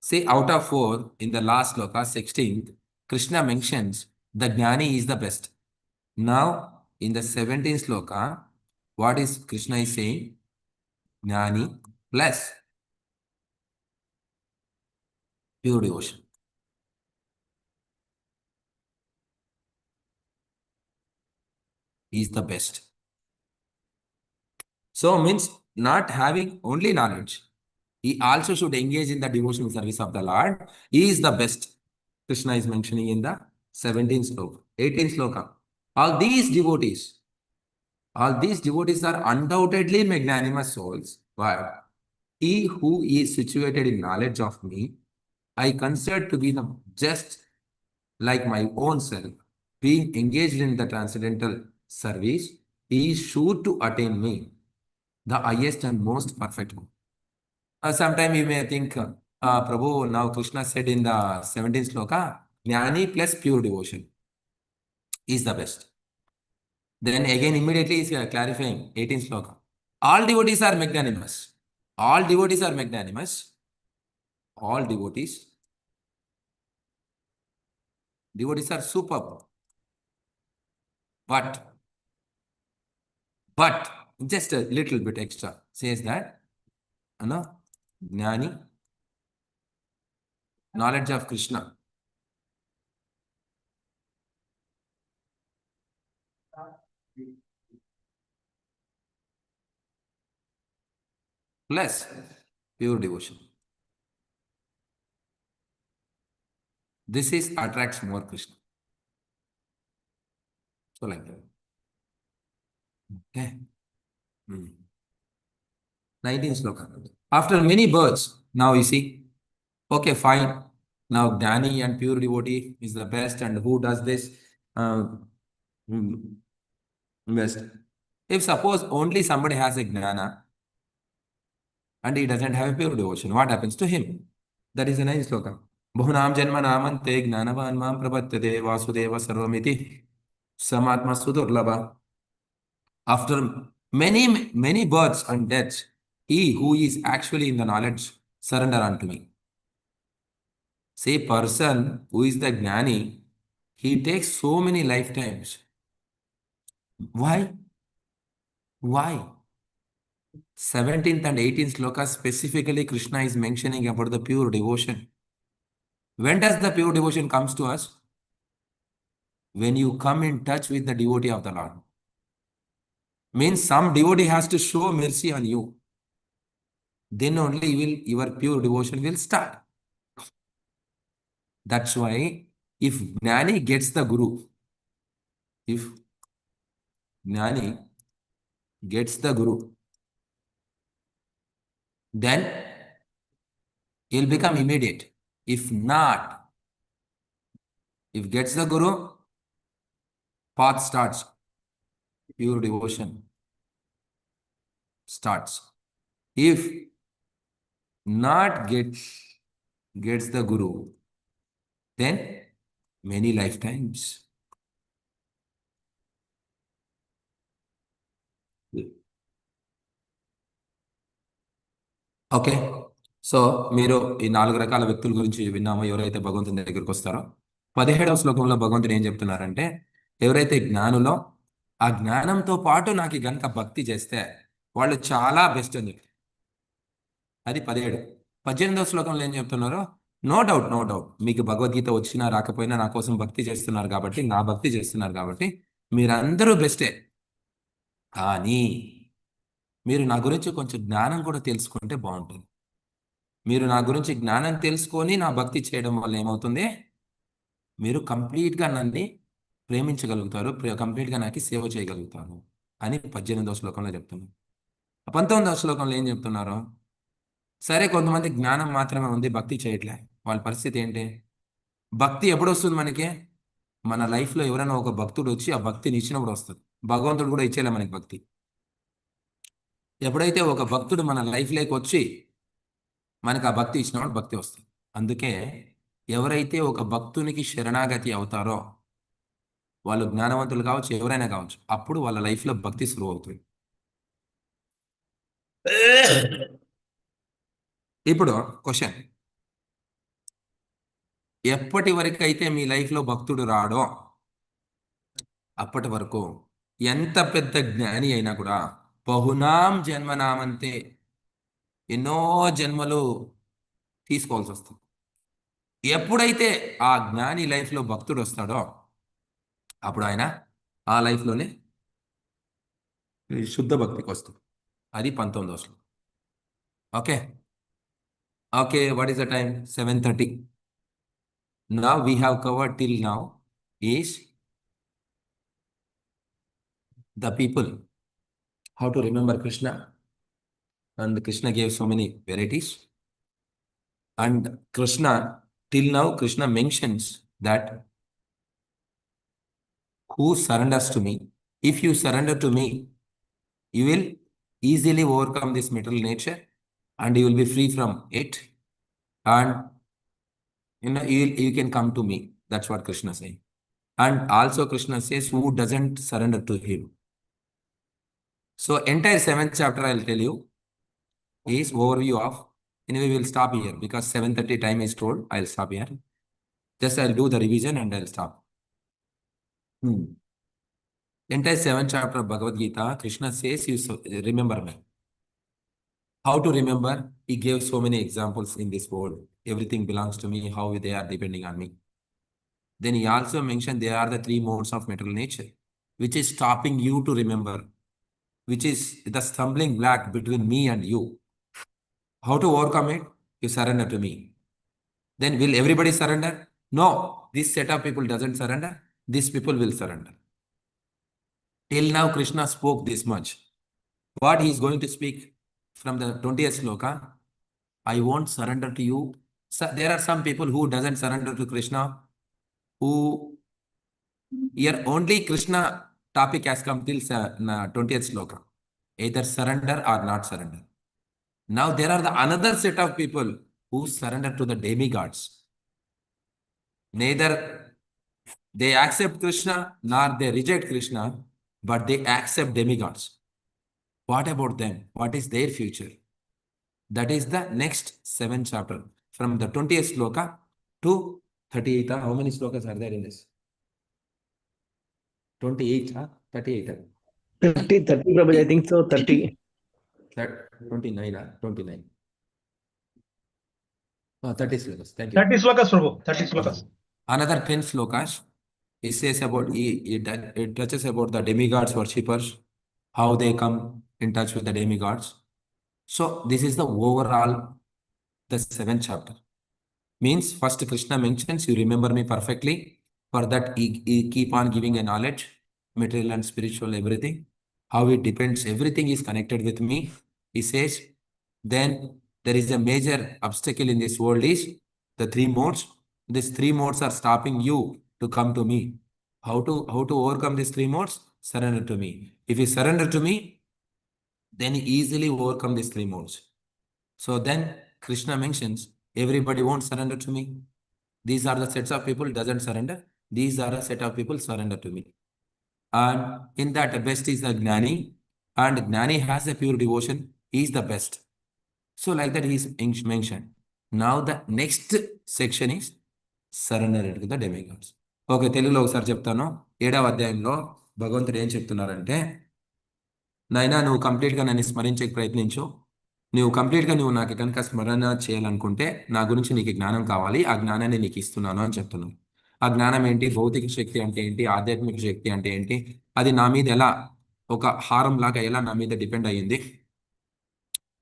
Say out of 4, in the last sloka, 16th, Krishna mentions the Jnani is the best. Now, in the 17th sloka, what is Krishna is saying? Jnani plus pure devotion is the best. So means not having only knowledge, he also should engage in the devotional service of the Lord. He is the best. Krishna is mentioning in the 17th sloka. 18th sloka. All these devotees are undoubtedly magnanimous souls, but he who is situated in knowledge of me, I consider to be the just like my own self, being engaged in the transcendental service, he is sure to attain me, the highest and most perfect one. Sometime you may think, Prabhu, now Krishna said in the 17th sloka, Jnani plus pure devotion is the best. Then again immediately is clarifying 18th sloka. All devotees are magnanimous. All devotees are magnanimous. All devotees are superb. But just a little bit extra says that, Jnani, knowledge of Krishna, plus pure devotion. This is attracts more Krishna. So like that. Okay. 19th sloka. After many births, now you see, okay, fine. Now Jnani and pure devotee is the best, and who does this best? If suppose only somebody has a Jnana and he doesn't have a pure devotion, what happens to him? That is the 9th sloka. Bahunam janma namante gnanavan mam prapatyate vasudeva sarvamiti samatma sudurlabha. After many births and deaths, he who is actually in the knowledge surrender unto me. Say person who is the Jnani, he takes so many lifetimes. Why? 17th and 18th sloka specifically Krishna is mentioning about the pure devotion. When does the pure devotion comes to us? When you come in touch with the devotee of the Lord. Means some devotee has to show mercy on you. Then only your pure devotion will start. That's why if Jnani gets the Guru, then he'll become immediate. If not, if gets the Guru, path starts. Pure devotion starts. If not gets the Guru, then many lifetimes. Okay, so మీరు ఈ 4 రకాల వ్యక్తుల గురించి విన్నామో, ఎవరైతే భగవంతుని దగ్గరికి వస్తారో. 17వ శ్లోకంలో భగవంతుడు ఏం చెప్తున్నారంటే, ఎవరైతే జ్ఞానులో ఆ జ్ఞానంతో పాటు నాకు గనక భక్తి చేస్తే వాళ్ళు చాలా బెస్ట్ అని చెప్పి. అది 17. 18వ శ్లోకంలో ఏం చెప్తున్నారు? నో డౌట్, నో డౌట్, మీకు భగవద్గీత వచ్చినా రాకపోయినా నా కోసం భక్తి చేస్తున్నారు కాబట్టి, నా భక్తి చేస్తున్నారు కాబట్టి మీరందరూ బెస్టే. కానీ మీరు నా గురించి కొంచెం జ్ఞానం కూడా తెలుసుకుంటే బాగుంటుంది. మీరు నా గురించి జ్ఞానం తెలుసుకొని నా భక్తి చేయడం వల్ల ఏమవుతుంది? మీరు కంప్లీట్గా నన్ను ప్రేమించగలుగుతారు, కంప్లీట్గా నాకు సేవ చేయగలుగుతారు అని 18వ శ్లోకంలో చెప్తున్నారు. 19వ శ్లోకంలో ఏం చెప్తున్నారు? సరే, కొంతమంది జ్ఞానం మాత్రమే ఉంది, భక్తి చేయట్లే, వాళ్ళ పరిస్థితి ఏంటి? భక్తి ఎప్పుడు వస్తుంది మనకి? మన లైఫ్లో ఎవరైనా ఒక భక్తుడు వచ్చి ఆ భక్తిని ఇచ్చినప్పుడు వస్తుంది. భగవంతుడు కూడా ఇచ్చేలే మనకి భక్తి. ఎప్పుడైతే ఒక భక్తుడు మన లైఫ్లోకి వచ్చి మనకు ఆ భక్తి ఇచ్చినప్పుడు భక్తి వస్తుంది. అందుకే ఎవరైతే ఒక భక్తునికి శరణాగతి అవుతారో వాళ్ళు జ్ఞానవంతులు కావచ్చు, ఎవరైనా కావచ్చు, అప్పుడు వాళ్ళ లైఫ్లో భక్తి సులువు అవుతుంది. ఇప్పుడు క్వశ్చన్, ఎప్పటి వరకు అయితే మీ లైఫ్లో భక్తుడు రాడో అప్పటి వరకు ఎంత పెద్ద జ్ఞాని అయినా కూడా బహునాం జన్మనామంతే, ఎన్నో జన్మలు తీసుకోవాల్సి వస్తుంది. ఎప్పుడైతే ఆ జ్ఞాని లైఫ్లో భక్తుడు వస్తాడో అప్పుడు ఆయన ఆ లైఫ్లోనే శుద్ధ భక్తికి వస్తుంది. అది 19వ శ్లోకం. Okay okay, what is the time? 7:30. Now we have covered till now is the people, how to remember Krishna, and Krishna gave so many varieties. And Krishna, till now Krishna mentions that who surrenders to me, if you surrender to me, you will easily overcome this material nature and you will be free from it, and you can come to me. That's what Krishna says. And also Krishna says who doesn't surrender to him. So entire 7th chapter I'll tell you is overview of. Anyway, we'll stop here because 7:30 time is told. I'll stop here. Just I'll do the revision and I'll stop. Entire 7th chapter of Bhagavad Gita, Krishna says you remember me. How to remember? He gave so many examples in this world. Everything belongs to me, how they are depending on me. Then he also mentioned there are the 3 modes of material nature, which is stopping you to remember, which is the stumbling block between me and you. How to overcome it? You surrender to me. Then will everybody surrender? No. This set of people doesn't surrender. These people will surrender. Till now Krishna spoke this much. What he is going to speak from the 20th sloka? I won't surrender to you. So there are some people who doesn't surrender to Krishna, who here only Krishna topic has come till 20th sloka. Either surrender or not surrender. Now there are the another set of people who surrender to the demigods. Neither they accept Krishna nor they reject Krishna, but they accept demigods. What about them? What is their future? That is the next 7th chapter. From the 20th sloka to 38th. How many slokas are there in this? 28, 38. 30, Prabhuji, I think so, 30. 29, 29. 30 slokas. Thank you. 30 slokas, Prabhu. 30 slokas. Another 10 slokas. It says about, it touches about the demigods worshippers, how they come in touch with the demigods. So this is the overall, the 7th chapter. Means first Krishna mentions you remember me perfectly. For that he keep on giving a knowledge, material and spiritual, everything. How it depends, everything is connected with me. He says, then there is a major obstacle in this world is the 3 modes. These 3 modes are stopping you to come to me. How to overcome these 3 modes? Surrender to me. If you surrender to me, then you easily overcome these 3 modes. So then Krishna mentions everybody won't surrender to me. These are the sets of people doesn't surrender. These are a set of people surrender to me. And in that, the best is the Gnani. And Gnani has a pure devotion. He is the best. So like that he is mentioned. Now the next section is surrender to the demigods. Okay, Telugulo ఒకసారి చెప్తాను. 7వ అధ్యాయంలో భగవంతుడు ఏం చెప్తున్నారంటే, నాయనా నువ్వు కంప్లీట్గా నన్ను స్మరించే ప్రయత్నించు. నువ్వు కంప్లీట్గా నువ్వు నాకు కనుక స్మరణ చేయాలనుకుంటే నా గురించి నీకు జ్ఞానం కావాలి, ఆ జ్ఞానాన్ని నీకు ఇస్తున్నాను అని చెప్తున్నాను. ఆ జ్ఞానం ఏంటి? భౌతిక శక్తి అంటే ఏంటి? ఆధ్యాత్మిక శక్తి అంటే ఏంటి? అది నా మీద ఎలా ఒక హారం లాగా ఎలా నా మీద డిపెండ్ అయ్యింది,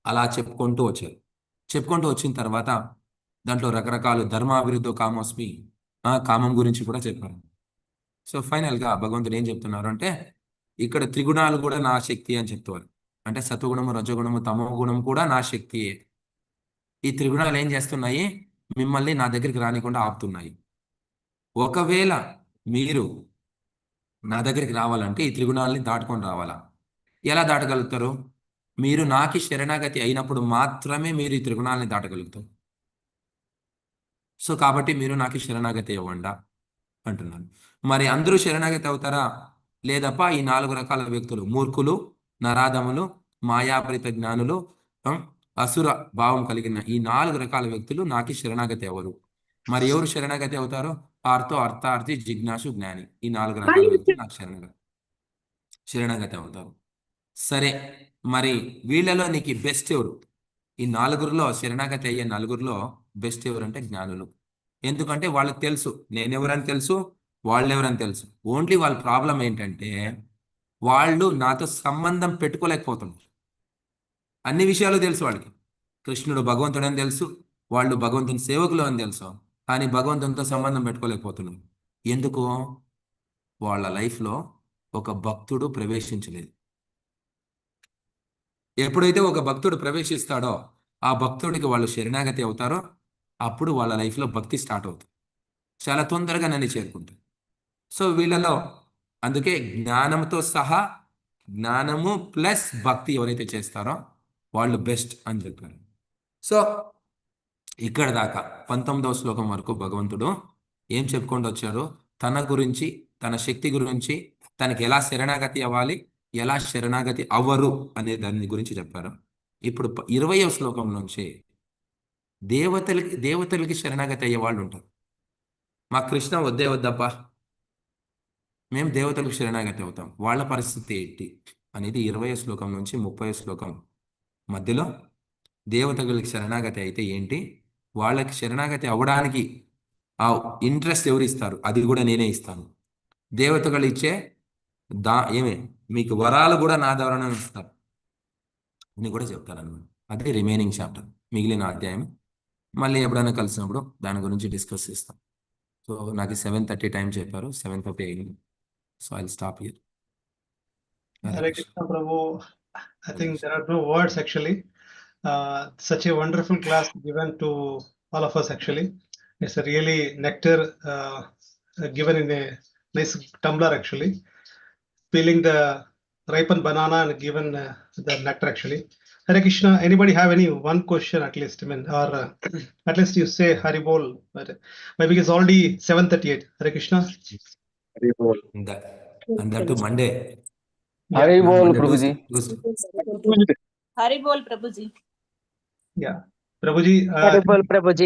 అలా చెప్పుకుంటూ వచ్చారు. చెప్పుకుంటూ వచ్చిన తర్వాత దాంట్లో రకరకాల ధర్మాభివృద్ధి కామోస్మి, కామం గురించి కూడా చెప్పారు. సో ఫైనల్గా భగవంతుడు ఏం చెప్తున్నారు అంటే, ఇక్కడ త్రిగుణాలు కూడా నా శక్తి అని చెప్తారు. అంటే సత్వగుణము, రజగుణము, తమో గుణం కూడా నా శక్తియే. ఈ త్రిగుణాలు ఏం చేస్తున్నాయి? మిమ్మల్ని నా దగ్గరికి రానికుండా ఆపుతున్నాయి. ఒకవేళ మీరు నా దగ్గరికి రావాలంటే ఈ త్రిగుణాలని దాటుకొని రావాలా. ఎలా దాటగలుగుతారు? మీరు నాకి శరణాగతి అయినప్పుడు మాత్రమే మీరు ఈ త్రిగుణాలని దాటగలుగుతారు. సో కాబట్టి మీరు నాకు శరణాగతి ఇవ్వండా అంటున్నాను. మరి అందరూ శరణాగతి అవుతారా? లేదప్ప ఈ 4 రకాల వ్యక్తులు, మూర్ఖులు, నరాధములు, మాయాపరిత జ్ఞానులు, అసుర భావం కలిగిన ఈ 4 రకాల వ్యక్తులు నాకు శరణాగతి అవ్వరు. మరి ఎవరు శరణాగతి అవుతారో? ఆర్తో, అర్థార్థి, జిజ్ఞాసు, జ్ఞాని. ఈ 4 రకాల వ్యక్తులు నాకు శరణాగతి అవుతారు. సరే, మరి వీళ్ళలో నీకు బెస్ట్ ఎవరు? ఈ 4గురిలో శరణాగతి అయ్యే 4గురిలో బెస్ట్ ఎవరంటే జ్ఞానులు. ఎందుకంటే వాళ్ళకి తెలుసు నేనెవరని తెలుసు, వాళ్ళెవరని తెలుసు. ఓన్లీ వాళ్ళ ప్రాబ్లం ఏంటంటే వాళ్ళు నాతో సంబంధం పెట్టుకోలేకపోతున్నారు. అన్ని విషయాలు తెలుసు వాళ్ళకి. కృష్ణుడు భగవంతుడు అని తెలుసు, వాళ్ళు భగవంతుని సేవకులు అని తెలుసు, కానీ భగవంతునితో సంబంధం పెట్టుకోలేకపోతున్నారు. ఎందుకు? వాళ్ళ లైఫ్లో ఒక భక్తుడు ప్రవేశించలేదు. ఎప్పుడైతే ఒక భక్తుడు ప్రవేశిస్తాడో ఆ భక్తుడికి వాళ్ళు శరణాగతి అవుతారో అప్పుడు వాళ్ళ లైఫ్లో భక్తి స్టార్ట్ అవుతుంది. చాలా తొందరగా నన్ను చేరుకుంటారు. సో వీళ్ళలో అందుకే జ్ఞానంతో సహా జ్ఞానము ప్లస్ భక్తి ఎవరైతే చేస్తారో వాళ్ళు బెస్ట్ అని చెప్పారు. సో ఇక్కడ దాకా 19వ శ్లోకం వరకు భగవంతుడు ఏం చెప్పుకుంటూ వచ్చారు? తన గురించి, తన శక్తి గురించి, తనకి ఎలా శరణాగతి అవ్వాలి, ఎలా శరణాగతి అవ్వరు అనే దాని గురించి చెప్పారు. ఇప్పుడు 20వ శ్లోకం నుంచి దేవతలకి శరణాగతి అయ్యే వాళ్ళు ఉంటారు. మా కృష్ణ వద్దే వద్దబ్బా, మేము దేవతలకు శరణాగతి అవుతాం, వాళ్ళ పరిస్థితి ఏంటి అనేది 20వ శ్లోకం నుంచి 30వ శ్లోకం మధ్యలో దేవతలకు శరణాగతి అయితే ఏంటి, వాళ్ళకి శరణాగతి అవ్వడానికి ఆ ఇంట్రెస్ట్ ఎవరు ఇస్తారు, అది కూడా నేనే ఇస్తాను. దేవతలు ఇచ్చే ఏమే మీకు వరాలు కూడా నా ద్వారానే ఇస్తారు అని కూడా చెప్తారు అన్నమాట. అదే రిమైనింగ్ చాప్టర్, మిగిలిన అధ్యాయం. మళ్ళీ ఎప్పుడైనా కలిసినప్పుడు దాని గురించి డిస్కస్ చేస్తాం. సో నాకు 7:30 టైం చెప్పారు, 7:30 అయింది. So I will stop here. Hare Krishna Prabhu. I think there are no words actually. Such a wonderful class given to all of us actually. It's a really nectar given in a nice tumbler actually. Peeling the ripened banana and given the nectar actually. Hare Krishna, anybody have any one question at least? I mean, or at least you say Hari Bol. But maybe it's already 7:38. Hare Krishna. Hari Bol. And that too Monday. Hari Bol, Monday, Prabhuji. Tuesday. Hari Bol, Prabhuji. Yeah. Prabhuji. Hari Bol, Prabhuji.